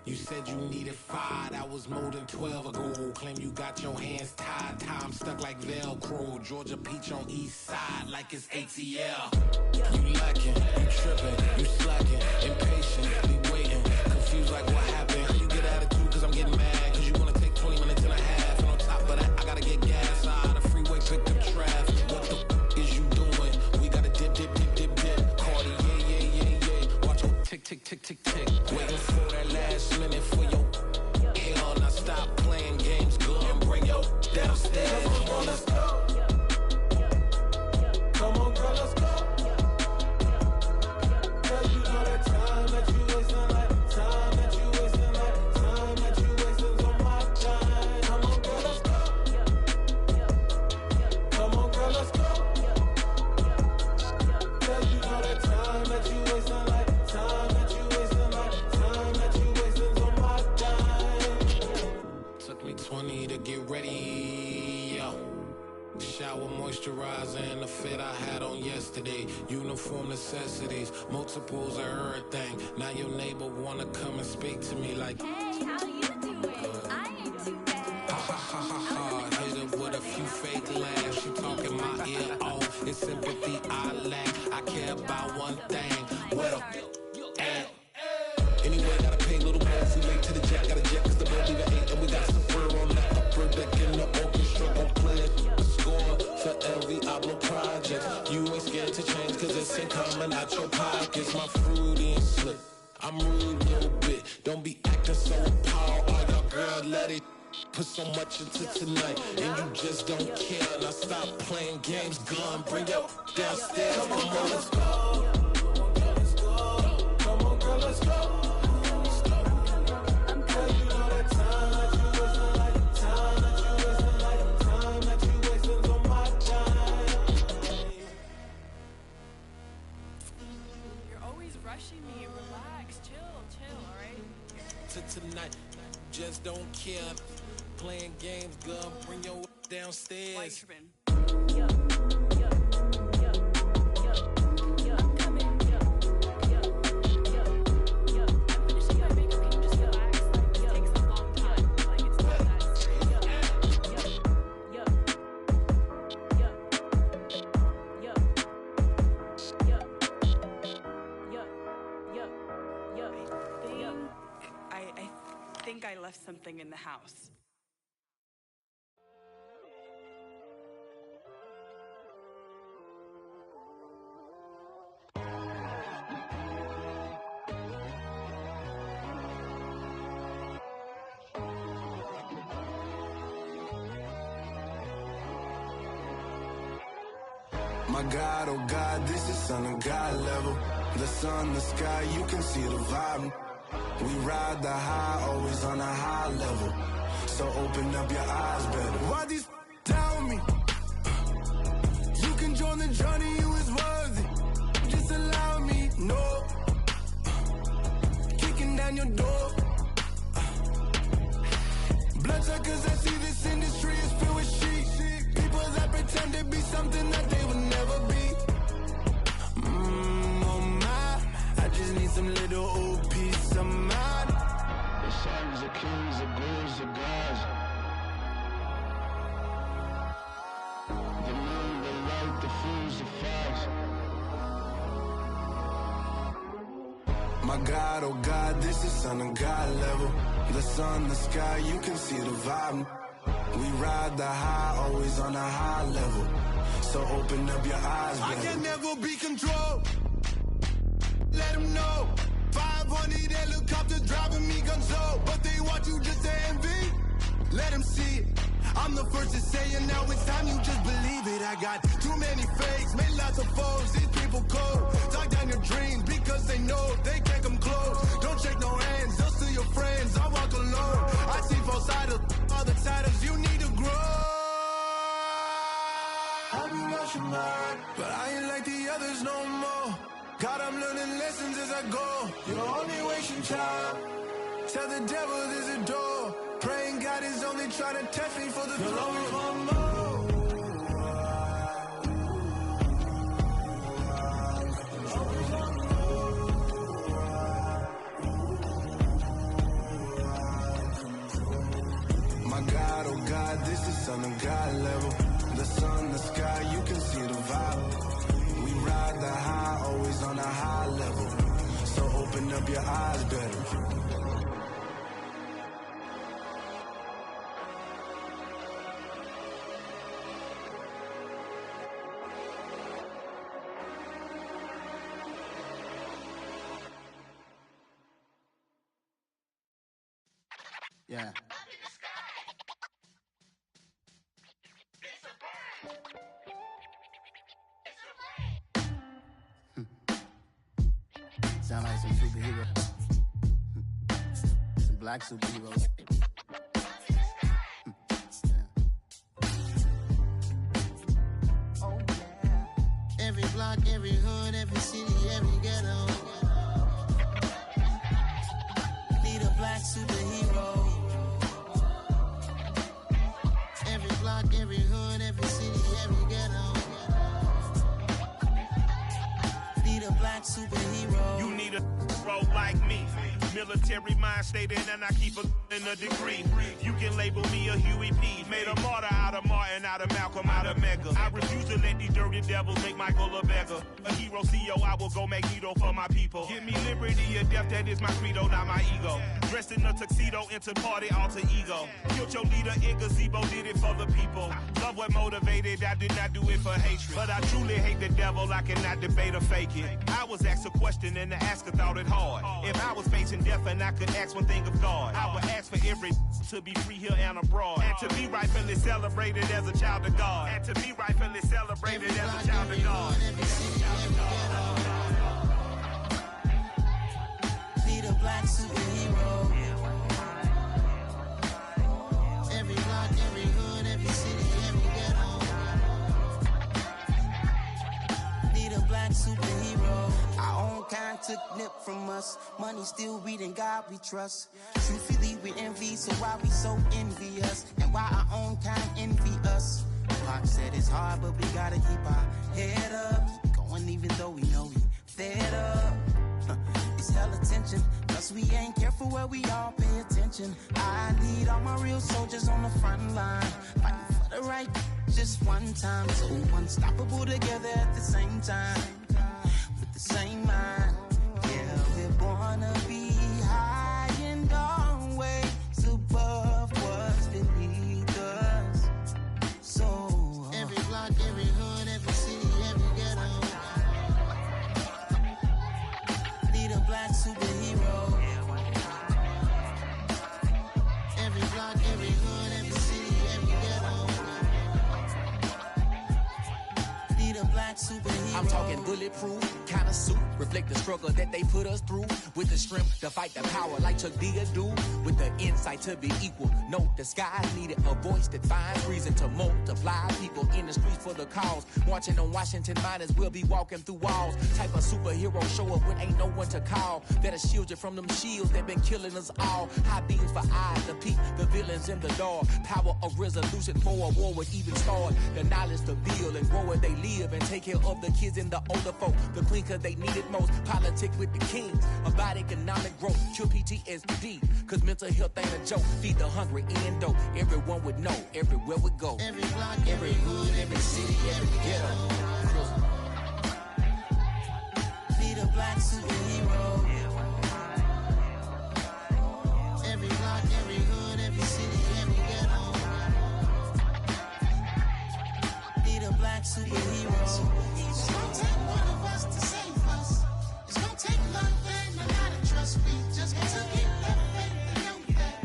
You said you needed 5, that was more than 12 ago. Claim you got your hands tied, time stuck like Velcro. Georgia Peach on east side like it's ATL. You lacking, you tripping, you slacking, impatient, be waiting, confused like what happened. You get attitude cause I'm getting mad, cause you wanna take 20 minutes and a half. And on top of that, I gotta get gas out of the freeway, pick up traffic. What the is you doing? We gotta dip. Cardi, yeah. Watch your tick. Waiting for that last minute for your hell. Now stop playing games, good and bring your downstairs. Come on, let's go. Come on, girl, let's go. Girl, you know that time that you wasting, like time that you wasting, like time that you wasting on my time. Come on, girl, let's go. Come on, girl, let's go. Girl, you know that time that you wasting, like time that you wasting, like time that you wasting on my time. Took me 20 to get ready, yo. Shower moisturizer and the fit I had on yesterday. Uniform necessities, multiples of everything. Now your neighbor wanna come and speak to me like, hey, how you doing? I ain't too bad. Ha. Hit her with a few fake laughs. She talking my ear off. It's sympathy I lack. I care about one thing. What up? Anyway, gotta pay a little more if we late to the jack. Gotta jet cause the boat leave at 8. And we got some fur on the upper deck in the orchestra. Don't play it. Score for every Ablo project. You ain't scared to change cause it's in coming out your pockets. My fruity and slip. I'm rude a little bit. Don't be acting so appalled. Oh, y'all girl, let it put so much into tonight. And you just don't care. Now stop playing games. Gun, bring your downstairs. Come on, girl, let's go. Come on, girl, let's go. Rushing me, relax, chill, alright? Tonight, just don't care. Playing games, girl, bring your downstairs. Why you tripping? something in the house. My God, oh God, this is Son of God level. The sun, the sky, you can see the vibe. We ride the high, always on a high level. So open up your eyes better. Why these tell me? You can join the journey, you is worthy. Just allow me, no. Kicking down your door. Bloodsuckers, I see this industry is filled with sheep. People that pretend to be something that they would never be. Oh my, I just need some little old peace of mind. The sons of kings, the gurus, the gods. The moon, the light, the fools, the facts. My God, oh God, this is Son of God level. The sun, the sky, you can see the vibe. We ride the high, always on a high level. So open up your eyes, baby. I can never be controlled. Let them know. 500 helicopters driving me gonzo. But they want you just to envy. Let them see it. I'm the first to say it, now it's time you just believe it. I got too many fakes, made lots of foes. These people cold. Talk down your dreams because they know they can't come close. Don't shake no hands, they'll steal your friends. I walk alone. I see false idols, other titles, you need to grow. Have you lost your mind? But I ain't like the others no more. God, I'm learning lessons as I go. You're only wasting time. Tell the devil there's a door. Praying God is only trying to test me for the glory of more. My God, oh God, this is Son of God level. The sun, the sky, you can see the vibe. We ride the high, always on a high level. So open up your eyes better. Yeah. Sound like some superheroes. Some black superheroes. Oh, yeah. Every block, every hood, every city, every ghetto. Need a black superhero. Every block, every hood, every city, every ghetto. Need a black superhero. You need a role like me. Military mind stated, and I keep in a degree. You can label me a Huey P. Made a martyr out of Martin, out of Malcolm, out of Mega. I refuse to let these dirty devils make Michael a beggar. A hero CEO, I will go Magneto for my people. Give me liberty or death, that is my credo, not my ego. Dressed in a tuxedo, into party, alter ego. Killed your leader in gazebo, did it for the people. Love what motivated, I did not do it for hatred. But I truly hate the devil, I cannot debate or fake it. I was asked a question and the asker thought it hard. If I was facing death and I could ask one thing of God, I would ask for every to be free here and abroad. And to be rightfully celebrated as a child of God. And to be rightfully celebrated as a child of God. Need a black superhero. Every block, every hood, every city, every ghetto. Need a black superhero. Our own kind took nip from us. Money still reading God we trust. Truthfully we envy, so why we so envious? And why our own kind envy us? Pac said it's hard, but we gotta keep our head up. Going even though we know we fed up. It's hell attention, cause we ain't careful where we all pay attention. I need all my real soldiers on the front line, fighting for the right just one time. So unstoppable together at the same time, with the same mind. Yeah, we're born to be high and always above. black superhero. I'm talking bulletproof, kind of suit, reflect the struggle that they put us through. With the strength to fight the power like Chuck D do. With the insight to be equal. No, the sky needed a voice that finds reason to multiply. People in the streets for the cause. Marching on Washington miners will be walking through walls. Type of superhero show up when ain't no one to call. That'll shield you from them shields that been killing us all. High beams for eyes to peek the villains in the dark. Power of resolution for a war would even start. The knowledge to build and grow where they live and take care of the kids and the older folk. The clean cause they need it most. Politics with the kings. About economic growth. Cure PTSD. Cause mental health ain't a joke. Feed the hungry and dope. Everyone would know. Everywhere we go. Every block, every hood, every city, every ghetto. Be the black superhero. Every block, every hood, every city, every ghetto. Be the black superhero. It's gonna take one of us to save us. It's gonna take love and a lot of trust. We just got to keep that faith and know that.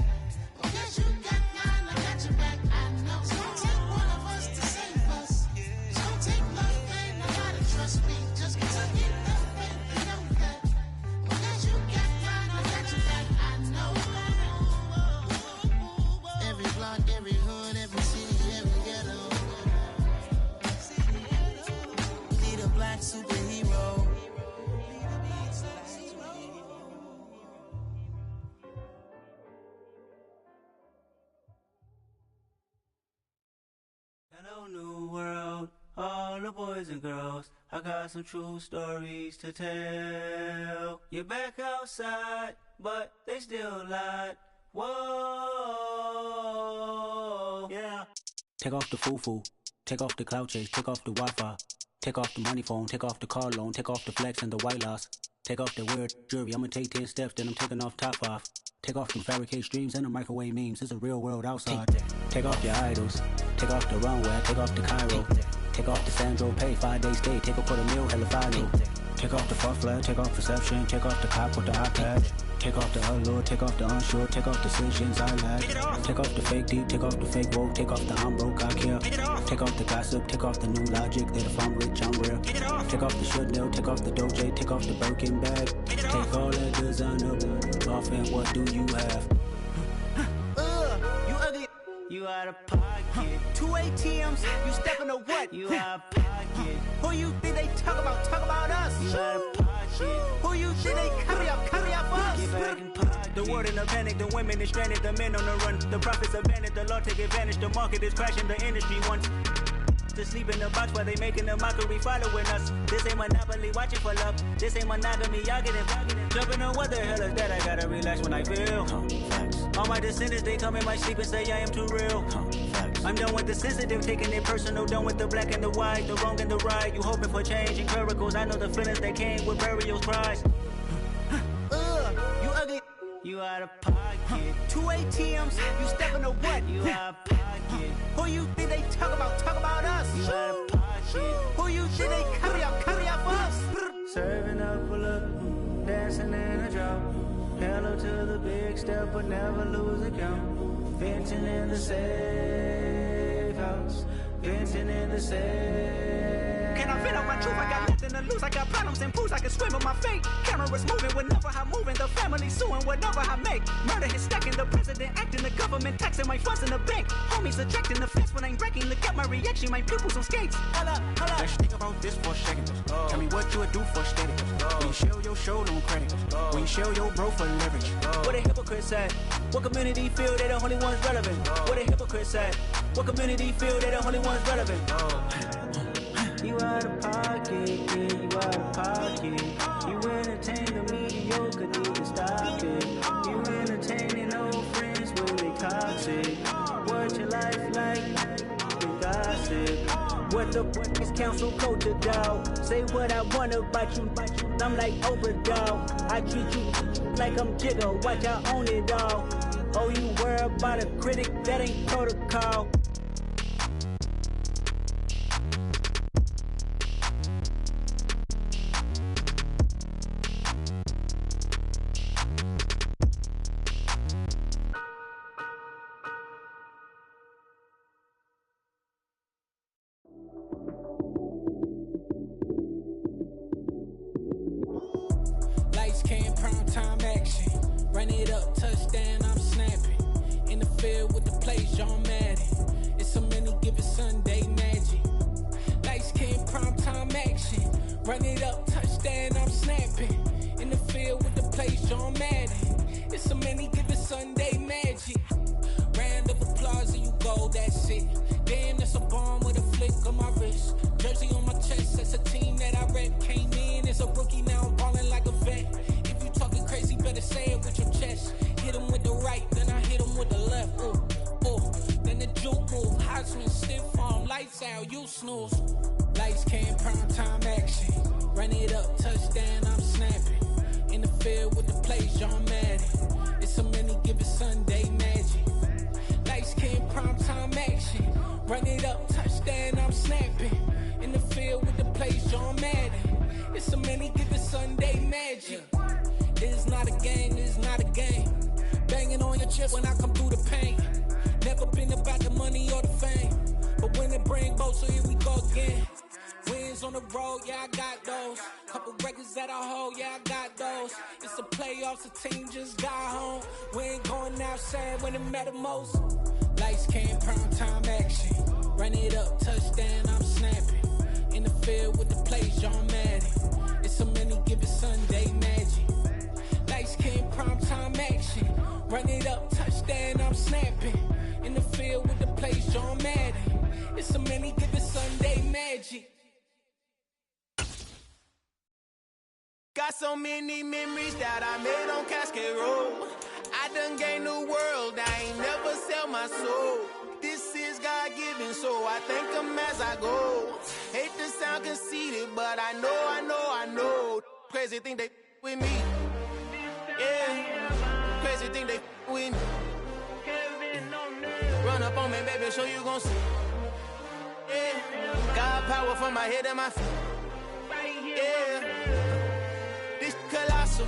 Because you got mine, I got your back. I know. It's gonna take one of us to save us. It's gonna take love and a lot of trust. We just got to keep that faith and know that. Because you got mine, I got your back. I know. Every block, every hood, every city, every ghetto. Be the black superhero. Hello, new world, all the boys and girls. I got some true stories to tell. You're back outside, but they still lied. Whoa, yeah. Take off the foo-foo, take off the cloud chase, take off the Wi-Fi, take off the money phone, take off the car loan, take off the flex and the white loss. Take off the weird jewelry, I'ma take 10 steps, then I'm taking off top off. Take off them fabricated streams and the microwave memes, it's a real world outside. Take off your idols, take off the runway, take off the Cairo. Take off the Sandro pay, 5 days stay, take a quarter meal, hella follow. Take off the far flag, take off perception, take off the cop with the iPad. Take off the allure, take off the unsure, take off decisions I lack. Take off the fake deep, take off the fake woke, take off the I'm broke, I care. Take off the gossip, take off the new logic that if I'm rich, I'm real. Take off the Chanel, take off the Doja, take off the Birkin bag. Take all that designer off and what do you have? You ugly. You out of pocket. 2 ATMs, you stepping to what? You out of pocket. Who you think they talk about? Talk about us. You out of pocket. Who you think they carry up us? Get back in pocket. The world in a panic, the women is stranded, the men on the run. The profits abandoned, the law take advantage. The market is crashing, the industry wants to sleep in the box while they making a mockery following us. This ain't Monopoly, watching for love. This ain't monogamy, y'all getting jumping on what the hell is that? I gotta relax when I feel. All my descendants, they come in my sleep and say I am too real. I'm done with the sensitive, taking it personal. Done with the black and the white, the wrong and the right. You hoping for change and miracles. I know the feelings that came with burial cries. You ugly. You out of pocket. 2 ATMs, you stepping to what? You out of pocket. Who you think they talk about? Talk about us. You out of pocket. Who you think they carry up us? Serving up a look, dancing in a drop. Hello to the big step, but never lose a count. Venting in the safe house. Venting in the safe. Can I vent out my truth? I got nothing to lose. I got problems and pools. I can swim with my fate. Cameras moving whenever I'm moving. The family suing whatever I make. Murder is stacking. The president acting. The government taxing my funds in the bank. Homies ejecting the fence when I'm breaking. Look at my reaction. My pupils on skates. Holla, holla. Let's think about this for a second. Tell me what you would do for status. When you show your show no credit. When you show your bro for leverage. What a hypocrite said. What community feel they the only ones relevant? What a hypocrite said. What community feel they the only ones relevant? You out of pocket, yeah, you out of pocket. You entertain the mediocre, need to stop it. You entertaining old friends when they toxic. What your life like? The gossip. What the fuck is council code to doubt? Say what I want about you, I'm like overdog. I treat you like I'm Jigga, watch I own it all. Oh, you worry about a critic, that ain't protocol. touchdown, I'm snapping. In the field with the plays, John Madden. It's so many given Sunday magic. Lights came primetime action. Run it up, touchdown, I'm snapping. In the field with the plays, John Madden. It's so many given Sunday magic. Round of applause and you go, that's it. Damn, that's a bomb with a flick on my wrist. Jersey on my chest, that's a team that I rep. Came in as a rookie, now I'm balling like a vet. If you talking crazy, better say it with your chest. Hit him with the right, then I hit him with the left. Ooh, ooh. Then the juke move, Heisman stiff arm, lights out, you snooze. Lights came prime time action. Run it up, touchdown, I'm snapping. In the field with the plays, John Madden. It's so many given Sunday magic. Lights came prime time action. Run it up, touchdown, I'm snapping. In the field with the plays, John Madden. It's so many given Sunday magic. This is not a game, this is not a game. Banging on your chest when I come through the pain. Never been about the money or the fame. But when it bring both, so here we go again. Wins on the road, yeah, I got those. Couple records that I hold, yeah, I got those. It's the playoffs, the team just got home. We ain't going outside when it matter most. Lights came, prime time action. Run it up, touchdown, I'm snapping. In the field with the plays, John Madden. It's so many given Sunday magic. Lights came, prime time action. Run it up, touchdown, I'm snapping. In the field with the plays, John Madden. It's so many given Sunday magic. Got so many memories that I made on Cascade Road. I done gained the world, I ain't never sell my soul. This is God-given, so I thank him as I go. Hate to sound conceited, but I know. Crazy thing they with me. Yeah, crazy thing they with me. Run up on me, baby, so you gon' see. Yeah, God power from my head and my feet. Yeah. This colossal,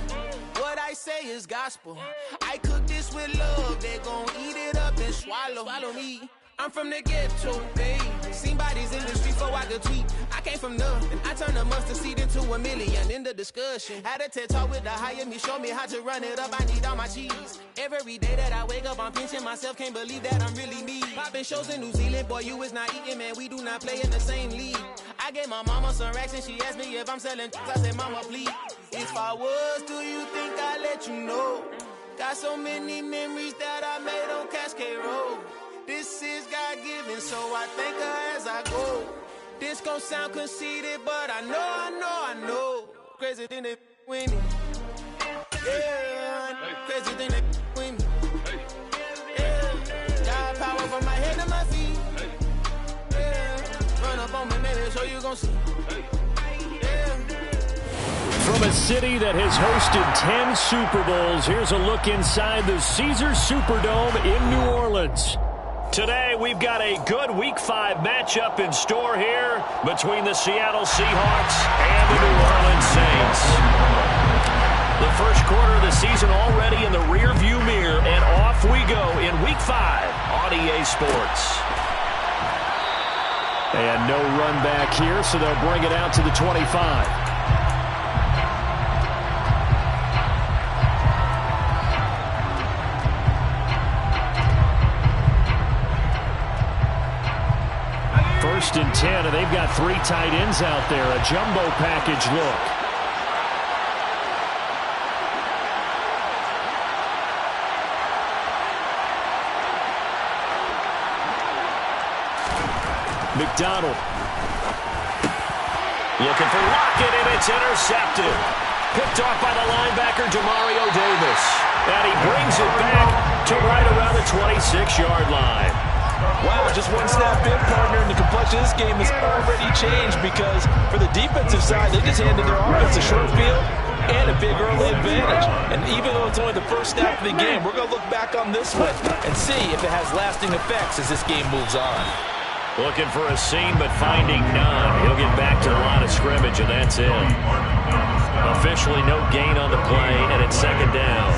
what I say is gospel. I cook this with love, they gon' eat it up and swallow me. I'm from the ghetto, babe. Seen bodies in the street so I could tweet. I came from nothing, I turned a mustard seed into $1 million in the discussion. Had a TED talk with the higher me, show me how to run it up, I need all my cheese. Every day that I wake up, I'm pinching myself, can't believe that I'm really me. Popping shows in New Zealand, boy, you is not eating, man, we do not play in the same league. I gave my mama some racks and she asked me if I'm selling. I said, mama, please. If I was, do you think I'd let you know? Got so many memories that I made on Cascade Road. This is God-given, so I thank her as I go. This gon' sound conceited, but I know. Crazy thing they with me. Yeah, crazy thing they with me. Yeah, got power from my head to my feet. Yeah, run up on me, maybe, so you gon' see. From a city that has hosted 10 Super Bowls, here's a look inside the Caesars Superdome in New Orleans. Today, we've got a good Week 5 matchup in store here between the Seattle Seahawks and the New Orleans Saints. The first quarter of the season already in the rearview mirror, and off we go in Week 5 on EA Sports. And no run back here, so they'll bring it out to the 25. First and 10, and they've got 3 tight ends out there. A jumbo package look. McDonald. Looking for Lockett, and it's intercepted. Picked off by the linebacker, Demario Davis. And he brings it back to right around the 26-yard line. Wow, just one snap in, partner, and the complexion of this game has already changed because for the defensive side, they just handed their offense a short field and a big early advantage. And even though it's only the first snap of the game, we're going to look back on this one and see if it has lasting effects as this game moves on. Looking for a seam, but finding none. He'll get back to the line of scrimmage, and that's it. Officially no gain on the play, and it's second down.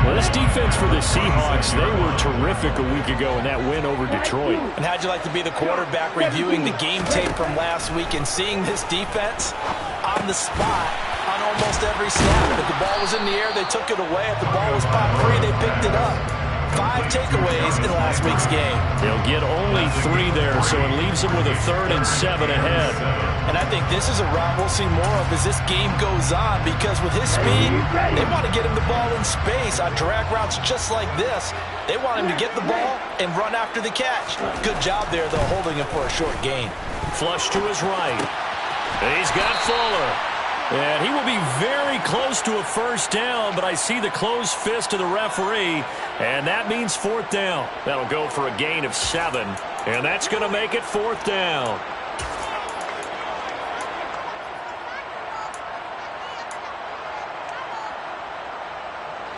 Well, this defense for the Seahawks, they were terrific a week ago in that win over Detroit. And how'd you like to be the quarterback reviewing the game tape from last week and seeing this defense on the spot on almost every snap. If the ball was in the air, they took it away. If the ball was popped free, they picked it up. 5 takeaways in last week's game. They'll get only 3 there, so it leaves them with a 3rd and 7 ahead. And I think this is a route we'll see more of as this game goes on, because with his speed, they want to get him the ball in space on drag routes just like this. They want him to get the ball and run after the catch. Good job there, though, holding him for a short gain. Flush to his right. He's got Fuller. And he will be very close to a first down, but I see the closed fist of the referee, and that means 4th down. That'll go for a gain of 7, and that's going to make it 4th down.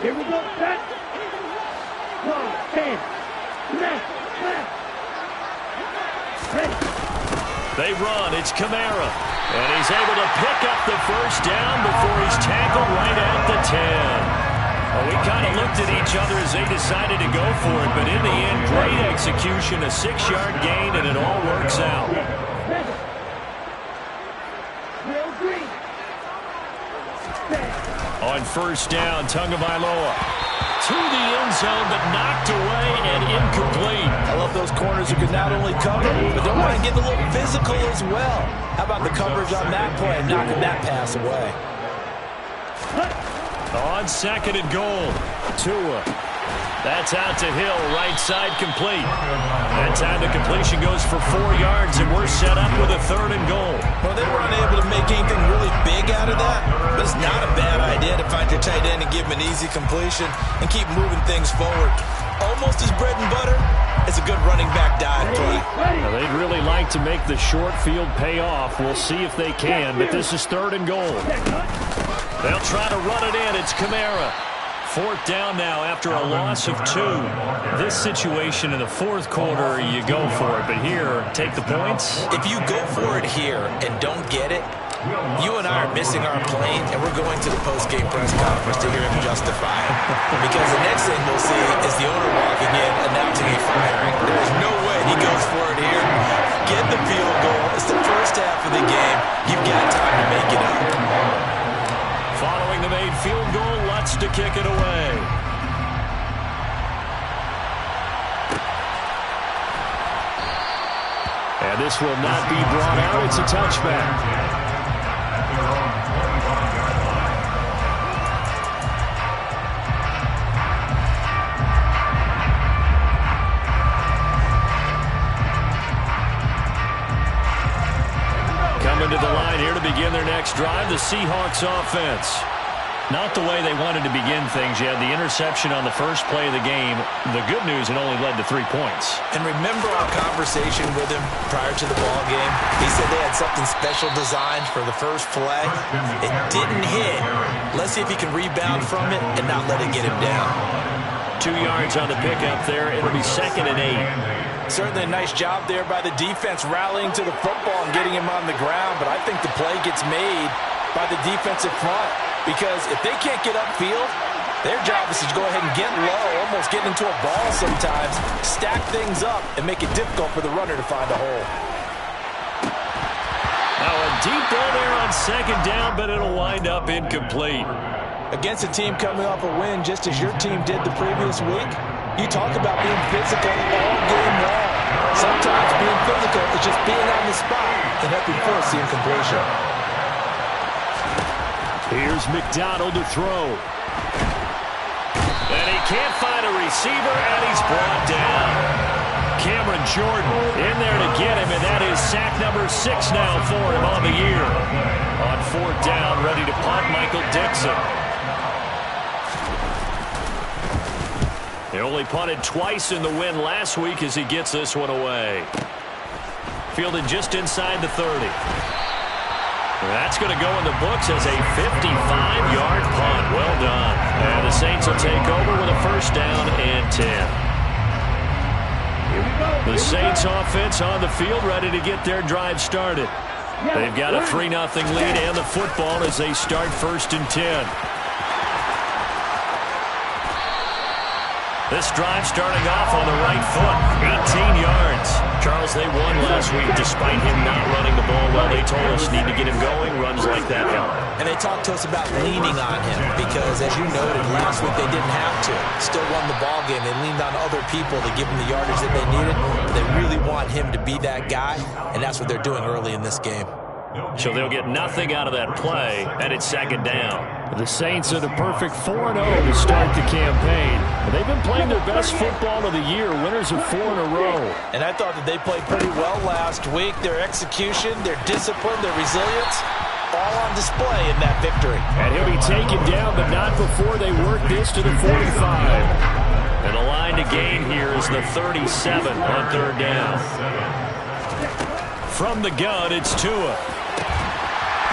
Here we go, set. 1, 10, left. Ready. They run. It's Kamara. And he's able to pick up the first down before he's tackled right at the 10. Well, we kind of looked at each other as they decided to go for it, but in the end, great execution, a 6-yard gain, and it all works out. On first down, Tagovailoa to the end zone, but knocked away and incomplete. I love those corners who can not only cover, but don't mind getting a little physical as well. How about the coverage on that play, knocking that pass away? On 2nd and goal, Tua. That's out to Hill, right side complete. That time the completion goes for 4 yards, and we're set up with a 3rd and goal. Well, they were unable to make anything really big out of that, but it's not a bad idea to find your tight end and give him an easy completion and keep moving things forward. Almost as bread and butter as a good running back dive play. Now, they'd really like to make the short field pay off. We'll see if they can, but this is 3rd and goal. They'll try to run it in. It's Kamara. 4th down now after a loss of 2. This situation in the 4th quarter, you go for it. But here, take the points. If you go for it here and don't get it, you and I are missing our plane, and we're going to the post-game press conference to hear him justify it. Because the next thing we'll see is the owner walking in, announcing a firing. There's no way he goes for it here. Get the field goal. It's the first half of the game. You've got time to make it up. Following the made field goal, Lutz to kick it away. And this will not be brought out. It's a touchback. Coming to the line here to begin their next drive, the Seahawks offense. Not the way they wanted to begin things. You had the interception on the first play of the game. The good news, it only led to 3 points. And remember our conversation with him prior to the ball game? He said they had something special designed for the first play. It didn't hit. Let's see if he can rebound from it and not let it get him down. 2 yards on the pickup there. It'll be 2nd and 8. Certainly a nice job there by the defense rallying to the football and getting him on the ground. But I think the play gets made by the defensive front. Because if they can't get upfield, their job is to go ahead and get low, almost get into a ball sometimes, stack things up, and make it difficult for the runner to find a hole. Now a deep ball there on 2nd down, but it'll wind up incomplete. Against a team coming off a win just as your team did the previous week, you talk about being physical all game long. Sometimes being physical is just being on the spot and helping force the incompletion. Here's McDonald to throw. And he can't find a receiver, and he's brought down. Cameron Jordan in there to get him, and that is sack number 6 now for him on the year. On 4th down, ready to punt, Michael Dixon. He only punted twice in the win last week as he gets this one away. Fielded just inside the 30. That's going to go in the books as a 55-yard punt. Well done. And the Saints will take over with a 1st down and 10. The Saints offense on the field ready to get their drive started. They've got a 3-0 lead and the football as they start 1st and 10. This drive starting off on the right foot, 18 yards. Charles, they won last week despite him not running the ball well. They told us need to get him going. Runs like that help. And they talked to us about leaning on him because, as you noted, last week they didn't have to. Still won the ball game. They leaned on other people to give them the yardage that they needed. They really want him to be that guy, and that's what they're doing early in this game. So they'll get nothing out of that play, and it's second down. The Saints are the perfect 4-0 to start the campaign. They've been playing their best football of the year, winners of 4 in a row. And I thought that they played pretty well last week. Their execution, their discipline, their resilience, all on display in that victory. And he'll be taken down, but not before they work this to the 45. And the line to gain here is the 37 on third down. From the gun, it's Tua.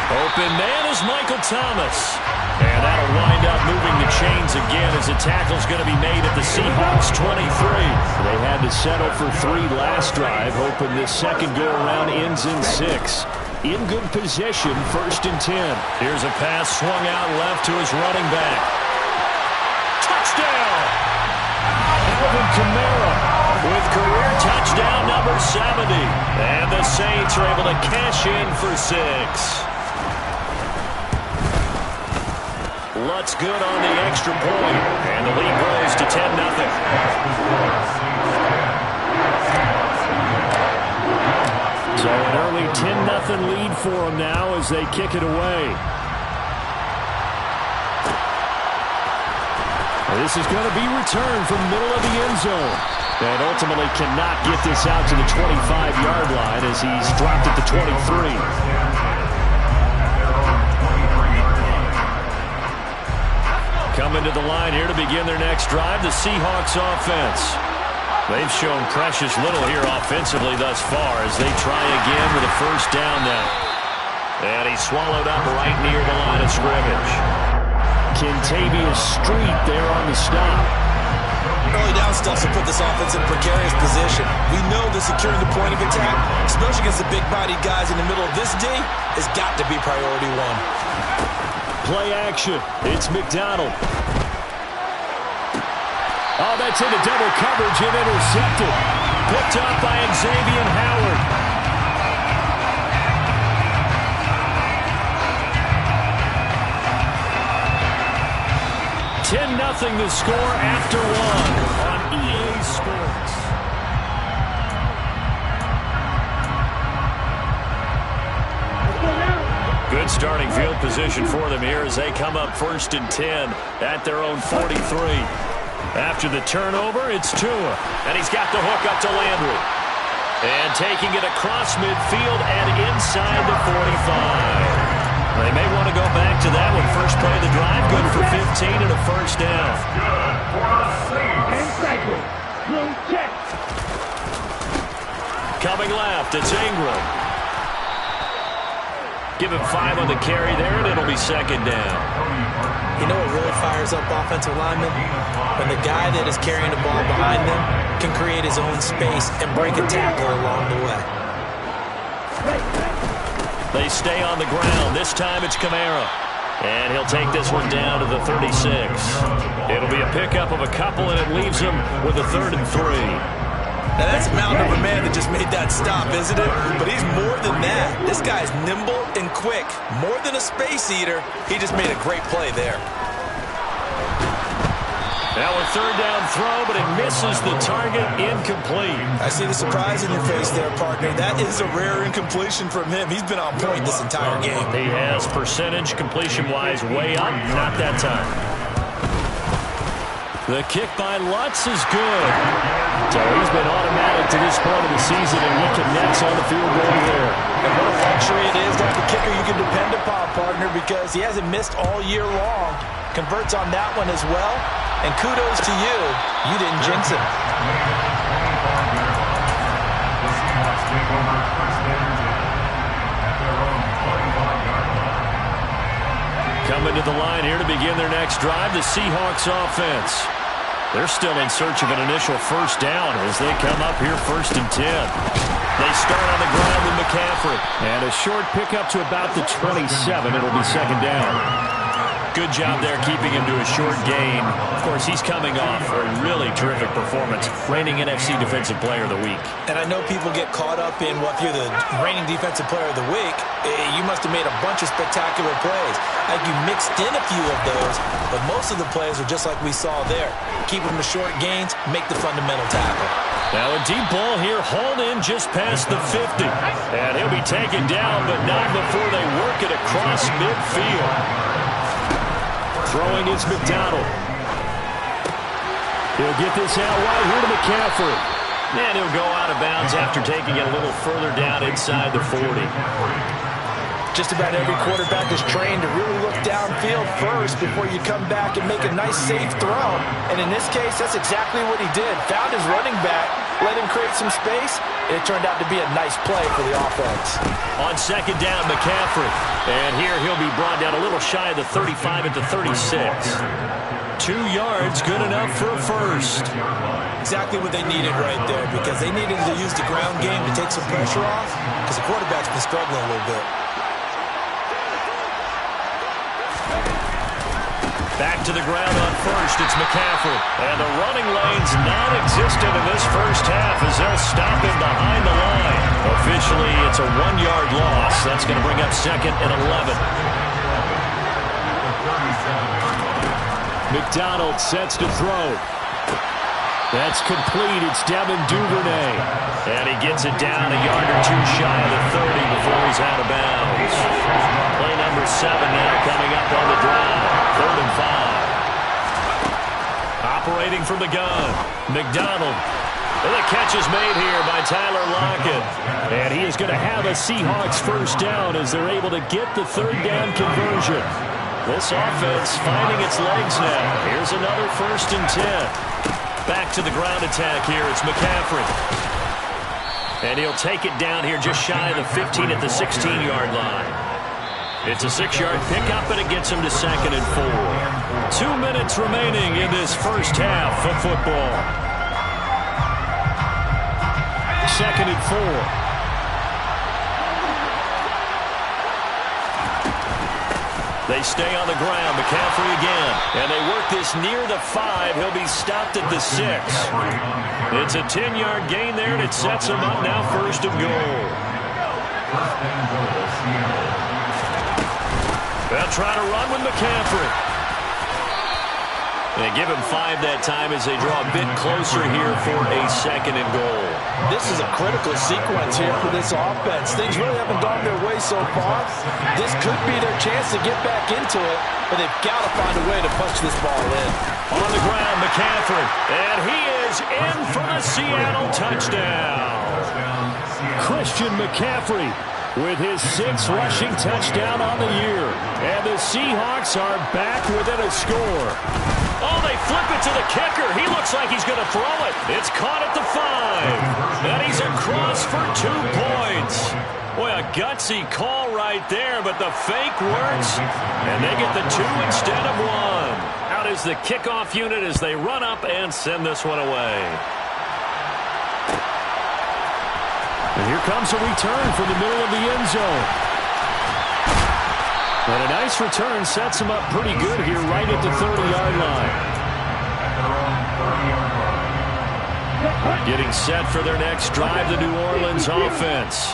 Open man is Michael Thomas. And that'll wind up moving the chains again as the tackle's going to be made at the Seahawks 23. They had to settle for 3 last drive, hoping this second go-around ends in 6. In good position, 1st and 10. Here's a pass swung out left to his running back. Touchdown! Alvin Kamara with career touchdown number 70. And the Saints are able to cash in for 6. Lutz good on the extra point. And the lead grows to 10-0. So an early 10-0 lead for them now as they kick it away. This is going to be returned from the middle of the end zone. And ultimately cannot get this out to the 25-yard line as he's dropped at the 23. Coming to the line here to begin their next drive, the Seahawks offense. They've shown precious little here offensively thus far as they try again with a first down now. And he's swallowed up right near the line of scrimmage. Kentavious Street there on the stop. Early down stuff will put this offense in a precarious position. We know that securing the point of attack, especially against the big-bodied guys in the middle of this D, has got to be priority 1. Play action. It's McDonald. Oh, that's into double coverage and intercepted. Picked up by Xavier Howard. Nothing the score after 1 on EA Sports. Good starting field position for them here as they come up 1st and 10 at their own 43. After the turnover, it's Tua. And he's got the hook up to Landry. And taking it across midfield and inside the 45. They may want to go back to that one. First play of the drive, good for 15 and a first down. Coming left, it's Ingram. Give him 5 on the carry there, and it'll be second down. You know what really fires up offensive linemen? When the guy that is carrying the ball behind them can create his own space and break a tackle along the way. They stay on the ground. This time it's Kamara. And he'll take this one down to the 36. It'll be a pickup of a couple, and it leaves him with a 3rd and 3. Now, that's a mountain of a man that just made that stop, isn't it? But he's more than that. This guy's nimble and quick. More than a space eater, he just made a great play there. Now a 3rd down throw, but it misses the target, incomplete. I see the surprise in your face there, partner. That is a rare incompletion from him. He's been on point this entire game. He has percentage completion-wise way up, not that time. The kick by Lutz is good. So he's been automatic to this point of the season, and he connects on the field goal there. And what a luxury it is to have a kicker you can depend upon, partner, because he hasn't missed all year long. Converts on that one as well. And kudos to you. You didn't jinx him. Coming to the line here to begin their next drive, the Seahawks offense. They're still in search of an initial first down as they come up here 1st and 10. They start on the ground with McCaffrey. And a short pickup to about the 27. It'll be second down. Good job there keeping him to a short gain. Of course, he's coming off a really terrific performance, reigning NFC Defensive Player of the Week. And I know people get caught up in, well, if you're the reigning Defensive Player of the Week, you must have made a bunch of spectacular plays. Like you mixed in a few of those, but most of the plays are just like we saw there. Keep them to short gains, make the fundamental tackle. Now a deep ball here, hauled in just past the 50. And he'll be taken down, but not before they work it across midfield. Throwing is McDonald. He'll get this out wide here to McCaffrey. And he'll go out of bounds after taking it a little further down inside the 40. Just about every quarterback is trained to really look downfield first before you come back and make a nice, safe throw. And in this case, that's exactly what he did. Found his running back, let him create some space, and it turned out to be a nice play for the offense. On second down, McCaffrey. And here he'll be brought down a little shy of the 35 at the 36. 2 yards, good enough for a first. Exactly what they needed right there, because they needed to use the ground game to take some pressure off, because the quarterback's been struggling a little bit. Back to the ground on first, it's McCaffrey. And the running lane's non-existent in this first half as they'll stop him behind the line. Officially, it's a 1-yard loss. That's going to bring up second and 11. McDonald sets to throw. That's complete. It's Devin Duvernay. And he gets it down a yard or two shy of the 30 before he's out of bounds. Play number 7 now coming up on the drive. 3rd and 5. Operating from the gun. McDonald. And the catch is made here by Tyler Lockett. And he is going to have a Seahawks first down as they're able to get the 3rd down conversion. This offense finding its legs now. Here's another 1st and 10. Back to the ground attack here. It's McCaffrey. And he'll take it down here just shy of the 15 at the 16-yard line. It's a 6-yard pickup, and it gets him to 2nd and 4. 2 minutes remaining in this first half of football. 2nd and 4. They stay on the ground. McCaffrey again. And they work this near the 5. He'll be stopped at the 6. It's a 10-yard gain there, and it sets him up now 1st and goal. They'll try to run with McCaffrey. They give him 5 that time as they draw a bit closer here for a 2nd and goal. This is a critical sequence here for this offense. Things really haven't gone their way so far. This could be their chance to get back into it, but they've got to find a way to punch this ball in. On the ground, McCaffrey. And he is in for the Seattle touchdown. Christian McCaffrey with his 6th rushing touchdown on the year. And the Seahawks are back within a score. Oh, they flip it to the kicker. He looks like he's going to throw it. It's caught at the 5. And he's across for 2 points. Boy, a gutsy call right there, but the fake works. And they get the 2 instead of 1. Out is the kickoff unit as they run up and send this one away. And here comes a return from the middle of the end zone. And a nice return sets him up pretty good here right at the 30-yard line. Getting set for their next drive, the New Orleans offense.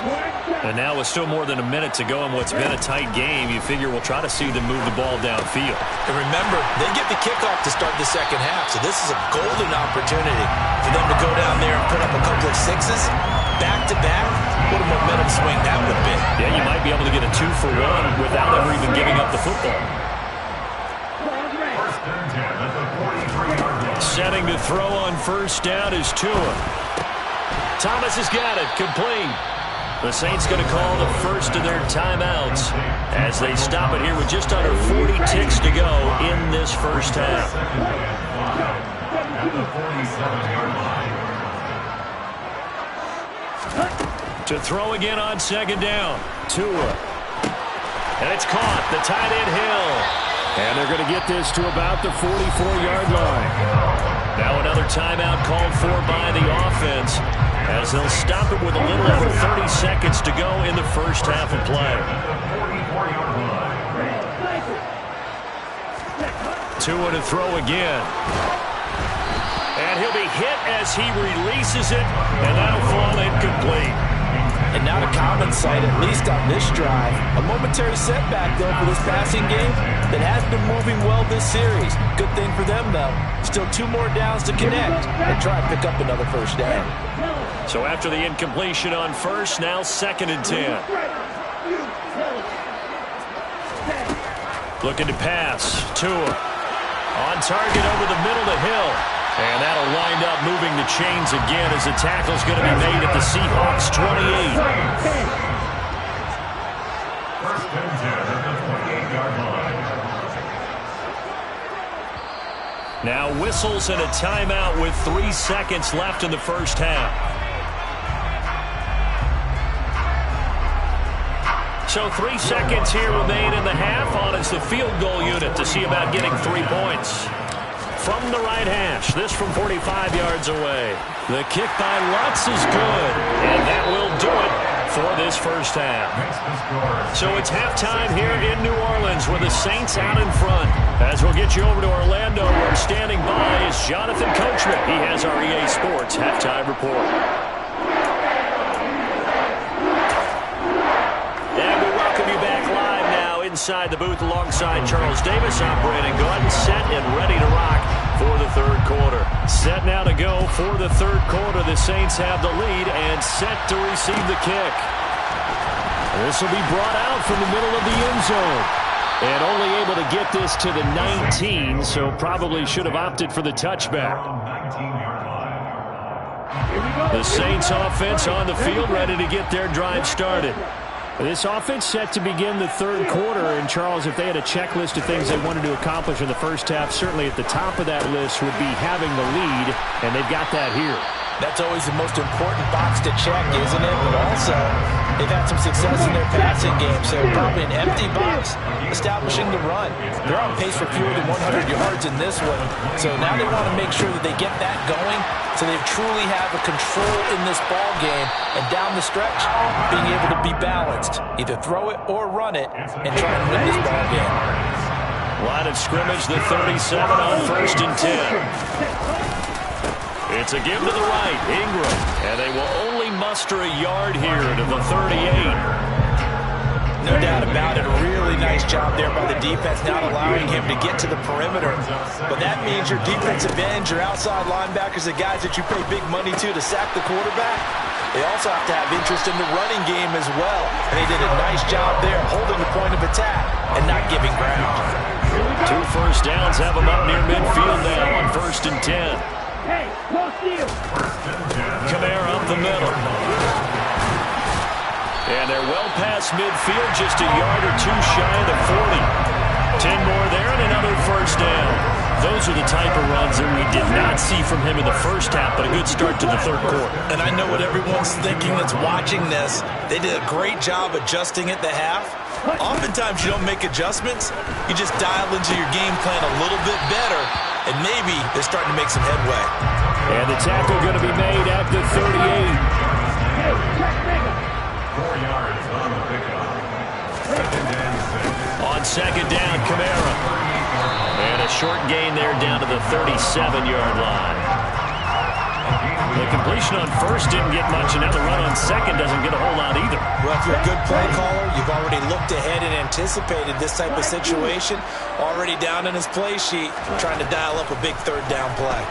And now with still more than a minute to go in what's been a tight game, you figure we'll try to see them move the ball downfield. And remember, they get the kickoff to start the second half, so this is a golden opportunity for them to go down there and put up a couple of 6s. Back-to-back, what a momentum swing that would be. Yeah, you might be able to get a 2-for-1 without ever even giving up the football. Setting to throw on first down is Tua. Thomas has got it, complete. The Saints going to call the first of their timeouts as they stop it here with just under 40 ticks to go in this first half. To throw again on second down. Tua. And it's caught. The tight end Hill. And they're going to get this to about the 44-yard line. Now another timeout called for by the offense as they'll stop it with a little over 30 seconds to go in the first half of play. Tua to throw again. And he'll be hit as he releases it, and that'll fall incomplete. And not a common sight, at least on this drive. A momentary setback, though, for this passing game that has been moving well this series. Good thing for them, though. Still 2 more downs to connect and try and pick up another first down. So after the incompletion on first, now 2nd and 10. Looking to pass. Tua on target over the middle to Hill. And that'll wind up moving the chains again as the tackle's going to be made at the Seahawks 28. First and 10 at the 28-yard line. Now whistles and a timeout with 3 seconds left in the first half. So 3 seconds here remain in the half. On is the field goal unit to see about getting 3 points. From the right hash, this from 45 yards away. The kick by Lutz is good, and that will do it for this first half. So it's halftime here in New Orleans with the Saints out in front. As we'll get you over to Orlando, where standing by is Jonathan Coachman. He has our EA Sports halftime report. And we welcome you back live now inside the booth alongside Charles Davis. I'm Brandon Gordon, set and ready to rock for the third quarter. Set now to go for the third quarter. The Saints have the lead and set to receive the kick. This will be brought out from the middle of the end zone. And only able to get this to the 19, so probably should have opted for the touchback. The Saints offense on the field, ready to get their drive started. This offense set to begin the third quarter, and Charles, if they had a checklist of things they wanted to accomplish in the first half, certainly at the top of that list would be having the lead, and they've got that here. That's always the most important box to check, isn't it? But also, they've had some success in their passing game, so probably an empty box establishing the run. They're on pace for fewer than 100 yards in this one, so now they want to make sure that they get that going so they truly have a control in this ball game, and down the stretch, being able to be balanced. Either throw it or run it and try and win this ball game. Line of scrimmage, the 37 on 1st and 10. It's a give to the right, Ingram, and they will only muster a yard here to the 38. No doubt about it. A really nice job there by the defense, not allowing him to get to the perimeter. But that means your defensive ends, your outside linebackers, the guys that you pay big money to sack the quarterback, they also have to have interest in the running game as well. And they did a nice job there holding the point of attack and not giving ground. 2 first downs have them up near midfield now on 1st and 10. Hey, no steal. Kamara up the middle. And they're well past midfield, just a yard or 2 shy of the 40. 10 more there and another first down. Those are the type of runs that we did not see from him in the first half, but a good start to the third quarter. And I know what everyone's thinking that's watching this. They did a great job adjusting at the half. Oftentimes you don't make adjustments. You just dial into your game plan a little bit better, and maybe they're starting to make some headway. And the tackle going to be made at the 38. 4 yards on the pickup. On 2nd down, Kamara. And a short gain there down to the 37-yard line. The completion on first didn't get much, and now the run on second doesn't get a whole lot either. Well, if you're a good play caller, you've already looked ahead and anticipated this type of situation. Already down in his play sheet, trying to dial up a big third down play.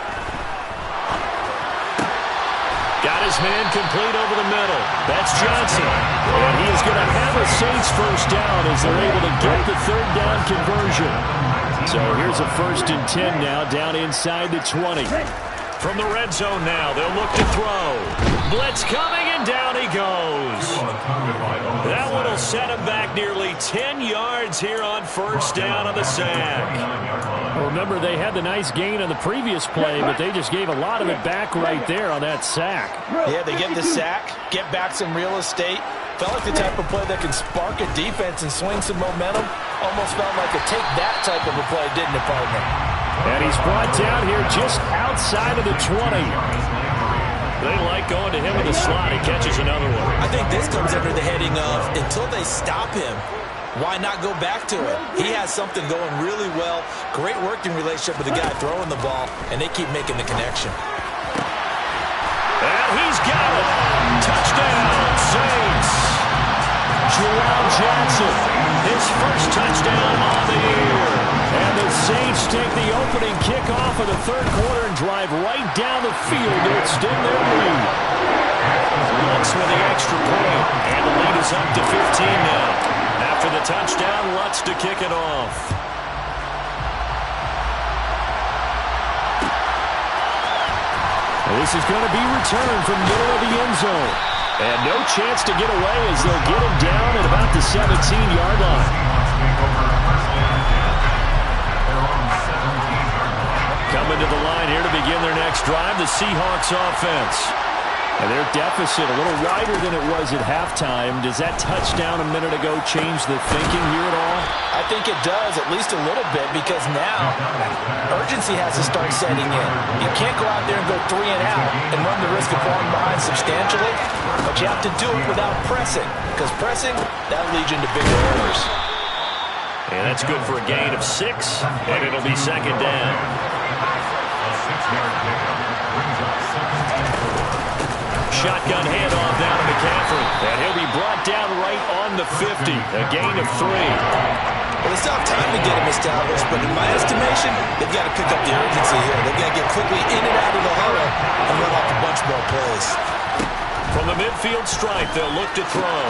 Got his man complete over the middle. That's Johnson. And he is going to have a Saints first down as they're able to get the third down conversion. So here's a 1st and 10 now, down inside the 20. From the red zone now, they'll look to throw. Blitz coming, and down he goes. That one will set him back nearly 10 yards here on first down on the sack. Well, remember, they had the nice gain on the previous play, but they just gave a lot of it back right there on that sack. Yeah, they get the sack, get back some real estate. Felt like the type of play that can spark a defense and swing some momentum. Almost felt like a take-that type of a play, didn't it, partner? And he's brought down here just outside of the 20. They like going to him in the slot. He catches another one. I think this comes under the heading of, until they stop him, why not go back to it? He has something going really well. Great working relationship with the guy throwing the ball, and they keep making the connection. And he's got it. Touchdown, Saints. Jerome Johnson, his first touchdown on the year. And the Saints take the opening kickoff of the third quarter and drive right down the field to extend their lead. Lutz with the extra point, and the lead is up to 15 now. After the touchdown, Lutz to kick it off. This is going to be returned from middle of the end zone. And no chance to get away as they'll get him down at about the 17-yard line. Coming to the line here to begin their next drive, the Seahawks offense. And their deficit a little wider than it was at halftime. Does that touchdown a minute ago change the thinking here at all? I think it does, at least a little bit, because now urgency has to start setting in. You can't go out there and go 3 and out and run the risk of falling behind substantially, but you have to do it without pressing, because pressing, that leads you into bigger errors. And that's good for a gain of 6, and it'll be second down. Shotgun handoff down to McCaffrey. And he'll be brought down right on the 50. A gain of 3. Well, it's not time to get him established, but in my estimation, they've got to pick up the urgency here. They've got to get quickly in and out of the huddle and run off a bunch more plays. From the midfield stripe, they'll look to throw.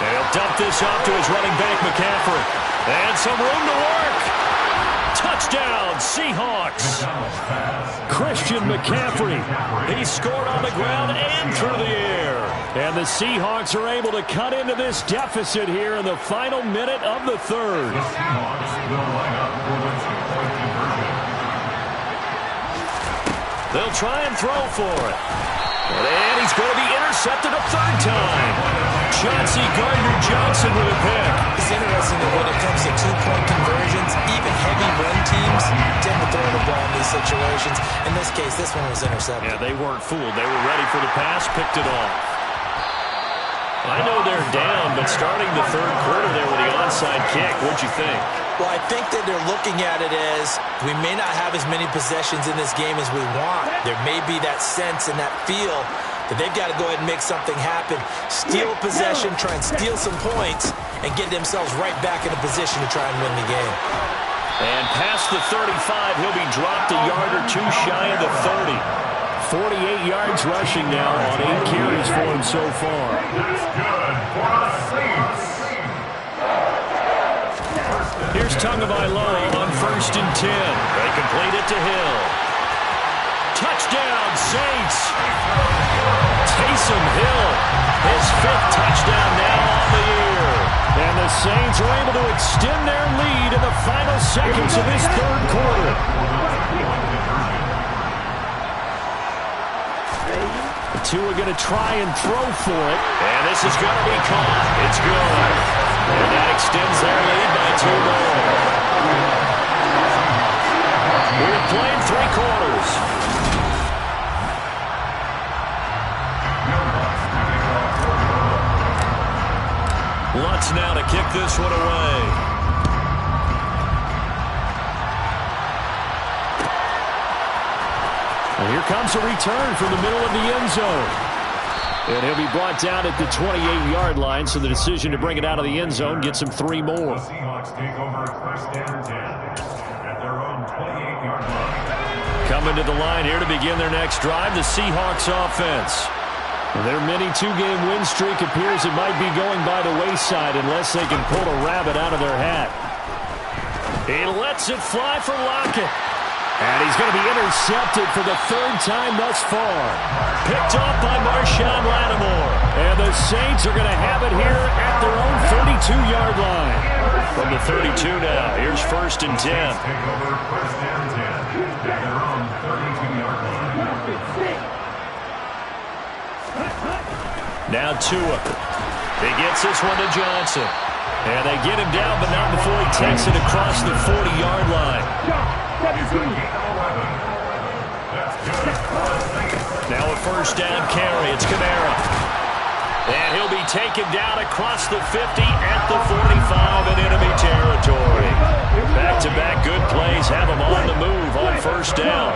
And he'll dump this off to his running back, McCaffrey. And some room to work. Touchdown, Seahawks. Christian McCaffrey. He scored on the ground and through the air. And the Seahawks are able to cut into this deficit here in the final minute of the third. They'll try and throw for it. And he's going to be intercepted a third time. Chauncey Gardner-Johnson with a pick. It's interesting that when it comes to two-point conversions, even heavy run teams tend to throw the ball in these situations. In this case, this one was intercepted. Yeah, they weren't fooled. They were ready for the pass, picked it off. I know they're down, but starting the third quarter there with the onside kick, what'd you think? Well, I think that they're looking at it as we may not have as many possessions in this game as we want. There may be that sense and that feel that they've got to go ahead and make something happen. Steal possession, try and steal some points, and get themselves right back in a position to try and win the game. And past the 35, he'll be dropped a yard or two shy of the 30. 48 yards rushing now on 8 carries for him so far. That's good for the Saints. Here's Tagovailoa on 1st and 10. They complete it to Hill. Touchdown, Saints. Taysom Hill, his 5th touchdown now on the year. And the Saints are able to extend their lead in the final seconds of this third quarter. The two are going to try and throw for it. And this is going to be caught. It's good. And that extends their lead by 2 more. We're playing 3 quarters. Lutz now to kick this one away. And here comes a return from the middle of the end zone. And he'll be brought down at the 28-yard line, so the decision to bring it out of the end zone gets him 3 more. The Seahawks take over 1st and 10 at their own 28-yard line. Coming to the line here to begin their next drive, the Seahawks offense. Their mini 2-game win streak appears it might be going by the wayside unless they can pull a rabbit out of their hat. He lets it fly for Lockett. And he's going to be intercepted for the 3rd time thus far. Picked off by Marshawn Lattimore. And the Saints are going to have it here at their own 32-yard line. From the 32 now, here's 1st and 10. Take over 1st and 10 at their own 32-yard line. Now Tua. He gets this one to Johnson. And they get him down, but not before he takes it across the 40-yard line. Now a 1st down carry. It's Kamara. And he'll be taken down across the 50 at the 45. 35 in enemy territory. Back-to-back good plays have them on the move on first down.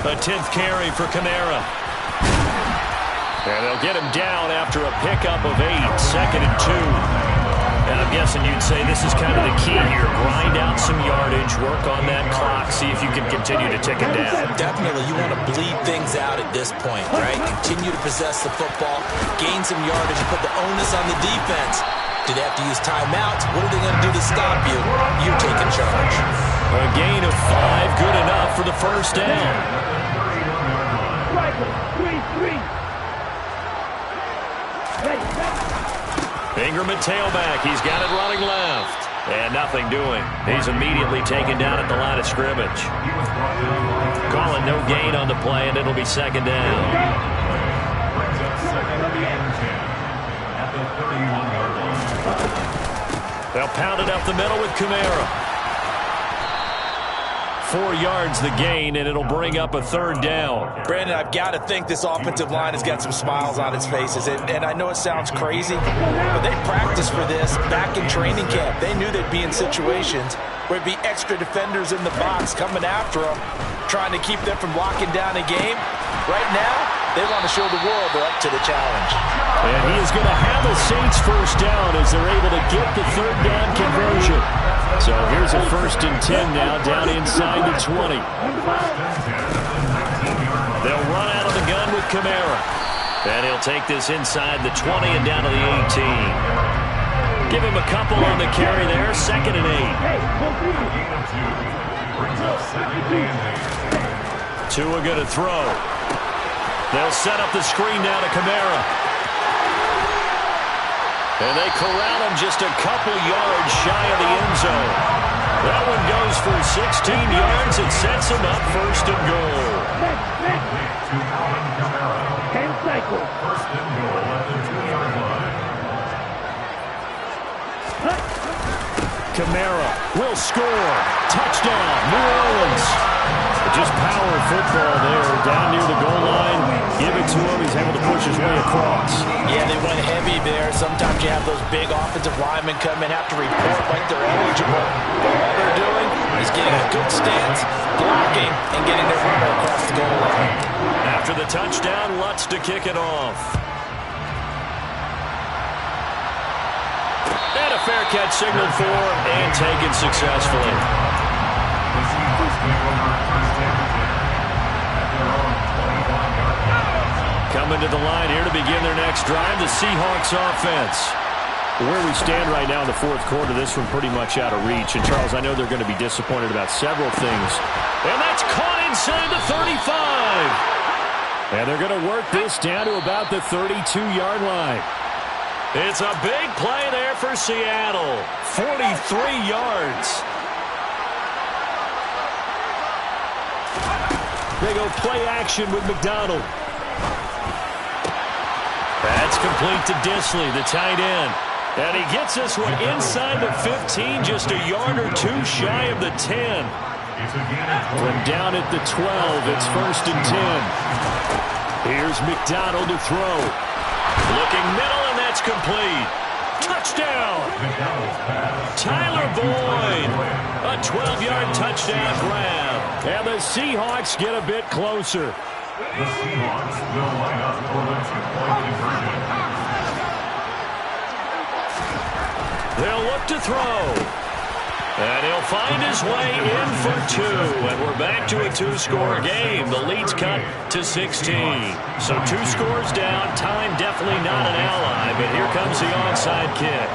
A 10th carry for Kamara. And they'll get him down after a pickup of 8, 2nd and 2. And I'm guessing you'd say this is kind of the key here. Grind out some yardage, work on that clock, see if you can continue to tick it down. Definitely, you want to bleed things out at this point, right? Continue to possess the football, gain some yardage, and put the onus on the defense. Do they have to use timeouts? What are they going to do to stop you? You're taking charge. A gain of 5, good enough for the first down. Ingram at tailback. He's got it running left. And nothing doing. He's immediately taken down at the line of scrimmage. Calling no gain on the play, and it'll be 2nd down. They'll pound it up the middle with Kamara. 4 yards the gain, and it'll bring up a 3rd down. Brandon, I've got to think this offensive line has got some smiles on its faces. And I know it sounds crazy, but they practiced for this back in training camp. They knew they'd be in situations where there'd be extra defenders in the box coming after them, trying to keep them from locking down a game. Right now, they want to show the world they're up to the challenge. And he is going to have the Saints first down as they're able to get the 3rd down conversion. So here's a 1st and 10 now, down inside the 20. They'll run out of the gun with Kamara. And he'll take this inside the 20 and down to the 18. Give him a couple on the carry there, 2nd and 8. Tua going to throw. They'll set up the screen now to Kamara. And they corral him just a couple yards shy of the end zone. That one goes for 16 yards. It sets him up 1st and goal. Kamara will score. Touchdown, New Orleans. Just power football there, down near the goal line. Give it to him. He's able to push his way across. Yeah, they went heavy there. Sometimes you have those big offensive linemen come and have to report like they're eligible. But all they're doing is getting a good stance, blocking, and getting their runner across the goal line. After the touchdown, Lutz to kick it off. And a fair catch signaled for and taken successfully. Coming to the line here to begin their next drive, the Seahawks offense. Where we stand right now in the 4th quarter, this one pretty much out of reach. And, Charles, I know they're going to be disappointed about several things. And that's caught inside the 35. And they're going to work this down to about the 32-yard line. It's a big play there for Seattle. 43 yards. They go play action with McDonald. That's complete to Disley, the tight end. And he gets this one inside the 15, just a yard or 2 shy of the 10. From down at the 12, it's 1st and 10. Here's McDonald to throw. Looking middle, and that's complete. Touchdown! Tyler Boyd. A 12-yard touchdown grab. And the Seahawks get a bit closer. The Seahawks will line up for the 2-point conversion. They'll look to throw. And he'll find his way in for 2. And we're back to a 2-score game. The lead's cut to 16. So 2 scores down. Time definitely not an ally. But here comes the onside kick.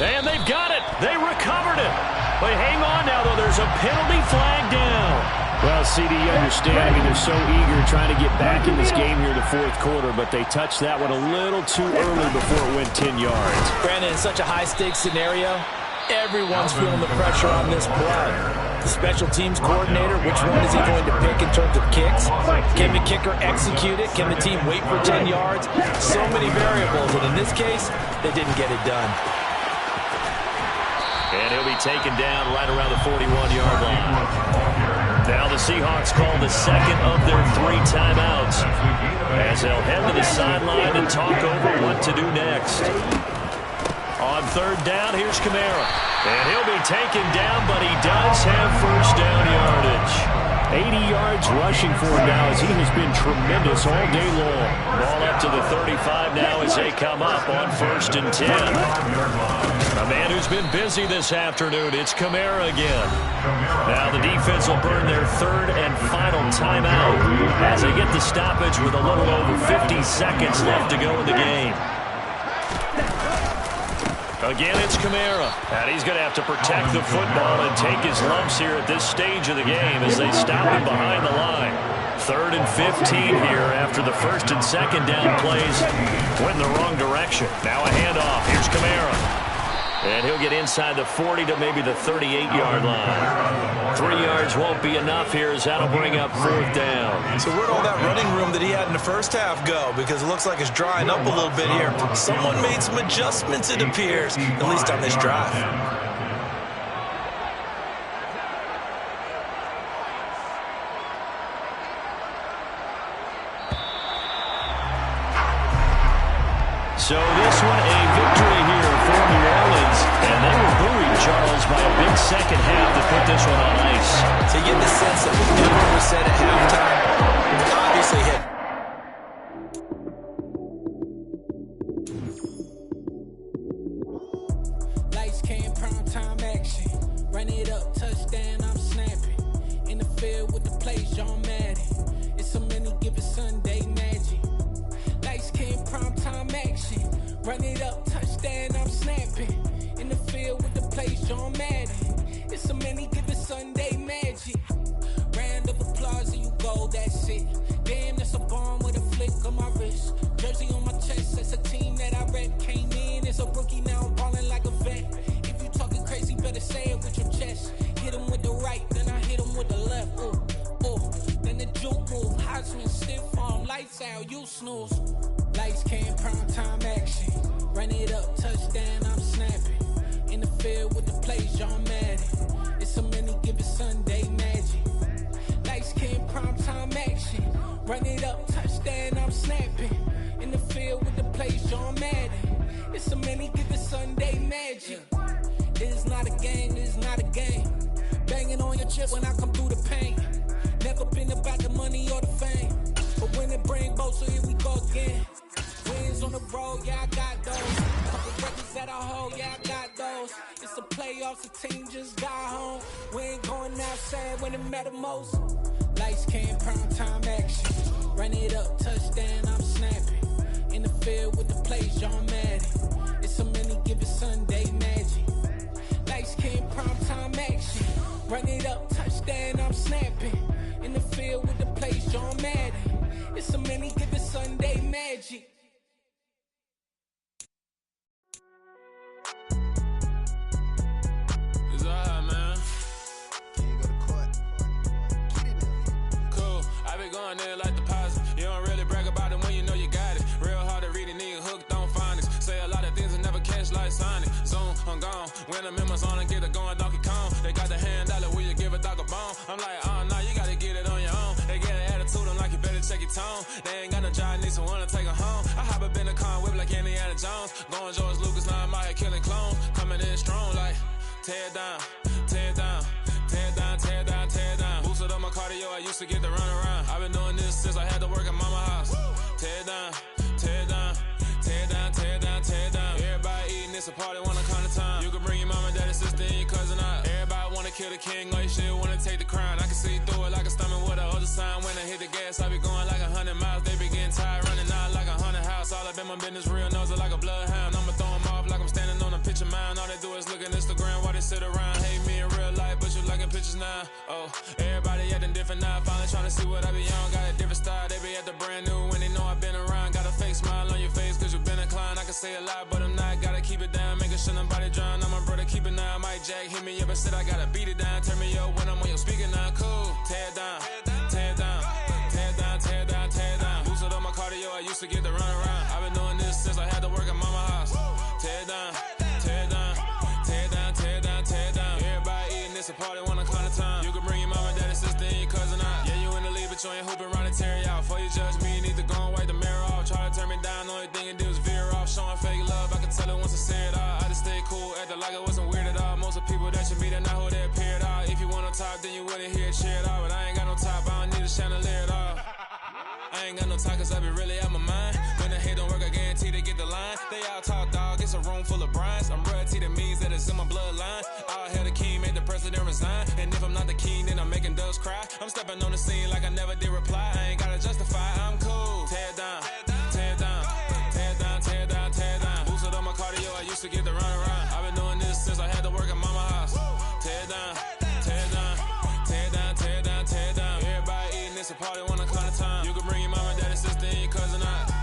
And they've got it. They recovered it. But hang on now, though. There's a penalty flag down. Well, CD, you understand. I mean, they're so eager trying to get back in this game here in the 4th quarter, but they touched that one a little too early before it went 10 yards. Brandon, in such a high-stakes scenario, everyone's feeling the pressure on this play. The special teams coordinator, which one is he going to pick in terms of kicks? Can the kicker execute it? Can the team wait for 10 yards? So many variables, and in this case, they didn't get it done. And he'll be taken down right around the 41-yard line. Now the Seahawks call the second of their 3 timeouts as they'll head to the sideline and talk over what to do next. On 3rd down, here's Kamara. And he'll be taken down, but he does have first down yardage. 80 yards rushing for him now as he has been tremendous all day long. Ball up to the 35 now as they come up on 1st and 10. A man who's been busy this afternoon, it's Kamara again. Now the defense will burn their 3rd and final timeout as they get the stoppage with a little over 50 seconds left to go in the game. Again, it's Kamara, and he's going to have to protect the football and take his lumps here at this stage of the game as they stop him behind the line. 3rd and 15 here after the 1st and 2nd down plays went in the wrong direction. Now a handoff. Here's Kamara. And he'll get inside the 40 to maybe the 38-yard line. 3 yards won't be enough here as that'll bring up 4th down. So where'd all that running room that he had in the first half go? Because it looks like it's drying up a little bit here. Someone made some adjustments, it appears, at least on this drive. So this one a victory here for New Orleans, and they were buoyed, Charles, by a big second half to put this one on ice. So you get the sense that whatever was said at halftime obviously hit. Lights came, prime time action. Run it up, touchdown, I'm snapping. In the field with the plays, John Madden. It's a many given Sunday magic. Lights came, prime time action. Run it up, touchdown, I'm snapping. In the field with the plays, John Madden. It's a many given Sunday magic. Round of applause and you go, that's it. Damn, that's a bomb with a flick on my wrist. Jersey on my chest, that's a team that I rep. Came in as a rookie, now I'm balling like a vet. If you talking crazy, better say it with your chest. Hit him with the right, then I hit him with the left. Ooh, ooh. Then the juke move, Heisman, stiff arm, lights out, you snooze. Lights came, prime time action. Run it up, touchdown, I'm snapping. In the field with the plays, John Madden. It's a many given Sunday magic. Lights came, prime time action. Run it up, touchdown, I'm snapping. In the field with the plays, John Madden. It's a many given Sunday magic. This is not a game, this is not a game. Banging on your chip when I come through the paint. Never been about the money or the fame. But when it bring both, so here we go again. Wins on the road, yeah, I got those. Couple records that I hold, yeah, I got those. It's the playoffs, the team just got home. We ain't going outside when it matter most. Lights came, prime time action. Run it up, touchdown, I'm snapping. In the field with the plays, John Madden. It's a many given Sunday magic. Lights came, prime time action. Run it up, touchdown, I'm snapping. In the field with the plays, John Madden. It's a many given Sunday magic. It's alright, man. Cool. I be going there like deposit. You don't really brag about it when you know you got it. Real hard to read a nigga hooked on phonics. Say a lot of things and never catch like Sonic. Zoom, I'm gone. When I'm in my zone and get it going Donkey Kong. They got the hand dollar, will you give a dog a bone? I'm like, oh no, you gotta get it on your own. They get an attitude, I'm like, you better check your tone. They ain't got no job, need someone to take her home. I hop up in the car, whip like Indiana Jones. Going George Lucas, now I'm out here killing clones. Coming in strong like, tear down, tear down, tear down, tear down, tear down. Boosted up my cardio, I used to get to run around. I've been doing this since I had to work at mama house. Tear down, tear down, tear down, tear down, tear down. Everybody eating, it's a party, wanna come to time. You can bring your mama, daddy, sister, and your cousin out. Everybody wanna kill the king, or you shit wanna take the crown. I can see through it like a stomach with a other sign. When I hit the gas, I be going like 100 miles. They be getting tired, running out like 100 house. All up in my business, real nose like a bloodhound. I'ma throw them off like I'm standing on a picture mound. All they do is look at Instagram while they sit around. Hate me in real life, but you liking pictures now. Oh, everybody acting different now. Finally trying to see what I be on. Got a different style, they be at the brand new when they know I've been around. Got a fake smile on your face cause you been inclined. I can say a lot, but I'm not. Gotta keep it down, making sure nobody drown. I'm my brother, keep it now. Mike Jack hit me up and said I gotta beat it down. Turn me up when I'm on your speaker now. Cool, tear down, tear down, tear down, tear down, tear down. Boosted up my cardio, I used to get to run around. I've been doing this since I had to work at mama house. Tear down, tear down, tear down, tear down, tear down. Everybody eating, it's a party, wanna climb the time. You can bring your mama, daddy, sister, and your bitch, you ain't hooping around and tear you out. Before you judge me, you need to go and wipe the mirror off. Try to turn me down, only thing you do is veer off. Showing fake love, I can tell it once I see it all. I just stay cool, acting like it wasn't weird at all. Most of the people that you meet are not who they appear at all. If you want on top, then you wouldn't hear it cheer at all. But I ain't got no top, I don't need a chandelier at all. I ain't got no time, cause I be really out my mind. When the hate don't work, I guarantee they get the line. They all talk, dog, it's a room full of brines. I'm royalty, that means that it's in my bloodline. All hell the king, made the president resign. And if I'm not the king, then I'm making doves cry. I'm stepping on the scene like I never did reply. I ain't gotta justify, I'm cool. Tear down, tear down, tear down, tear down, tear down. Boosted on my cardio, I used to get the run around. I've been doing this since I had to work at mama house. Tear down, tear down, tear down, tear down, tear down. Everybody eating, it's a party when I come to time. You can bring your mama, daddy, sister, and your cousin out.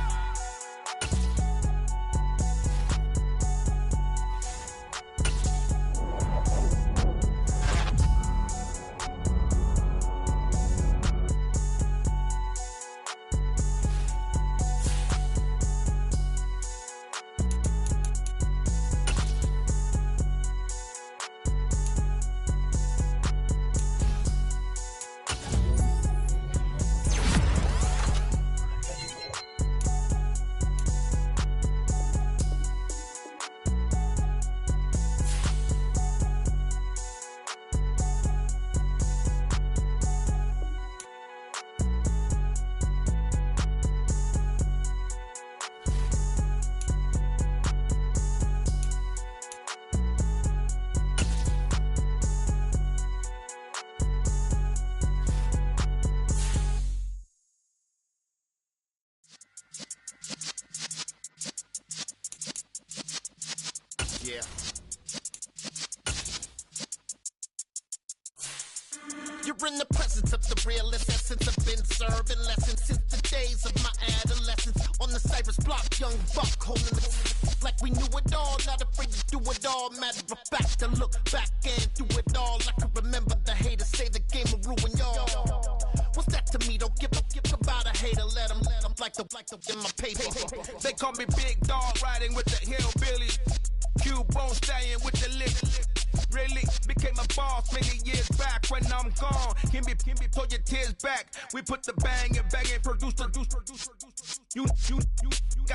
Yeah. You're in the presence of the realest essence. I've been serving lessons since the days of my adolescence. On the Cypress block, young buck holding it like we knew it all. Not afraid to do it all. Matter of fact, to look back and do it all. I can remember the haters say the game will ruin y'all. What's that to me? Don't give about a hater. Let them like the in my paper. They call me Big Dog, riding with the hillbillies. Cubone stallion with the lick. Really became a boss many years back. When I'm gone, can be pull your tears back. We put the bang and produce. You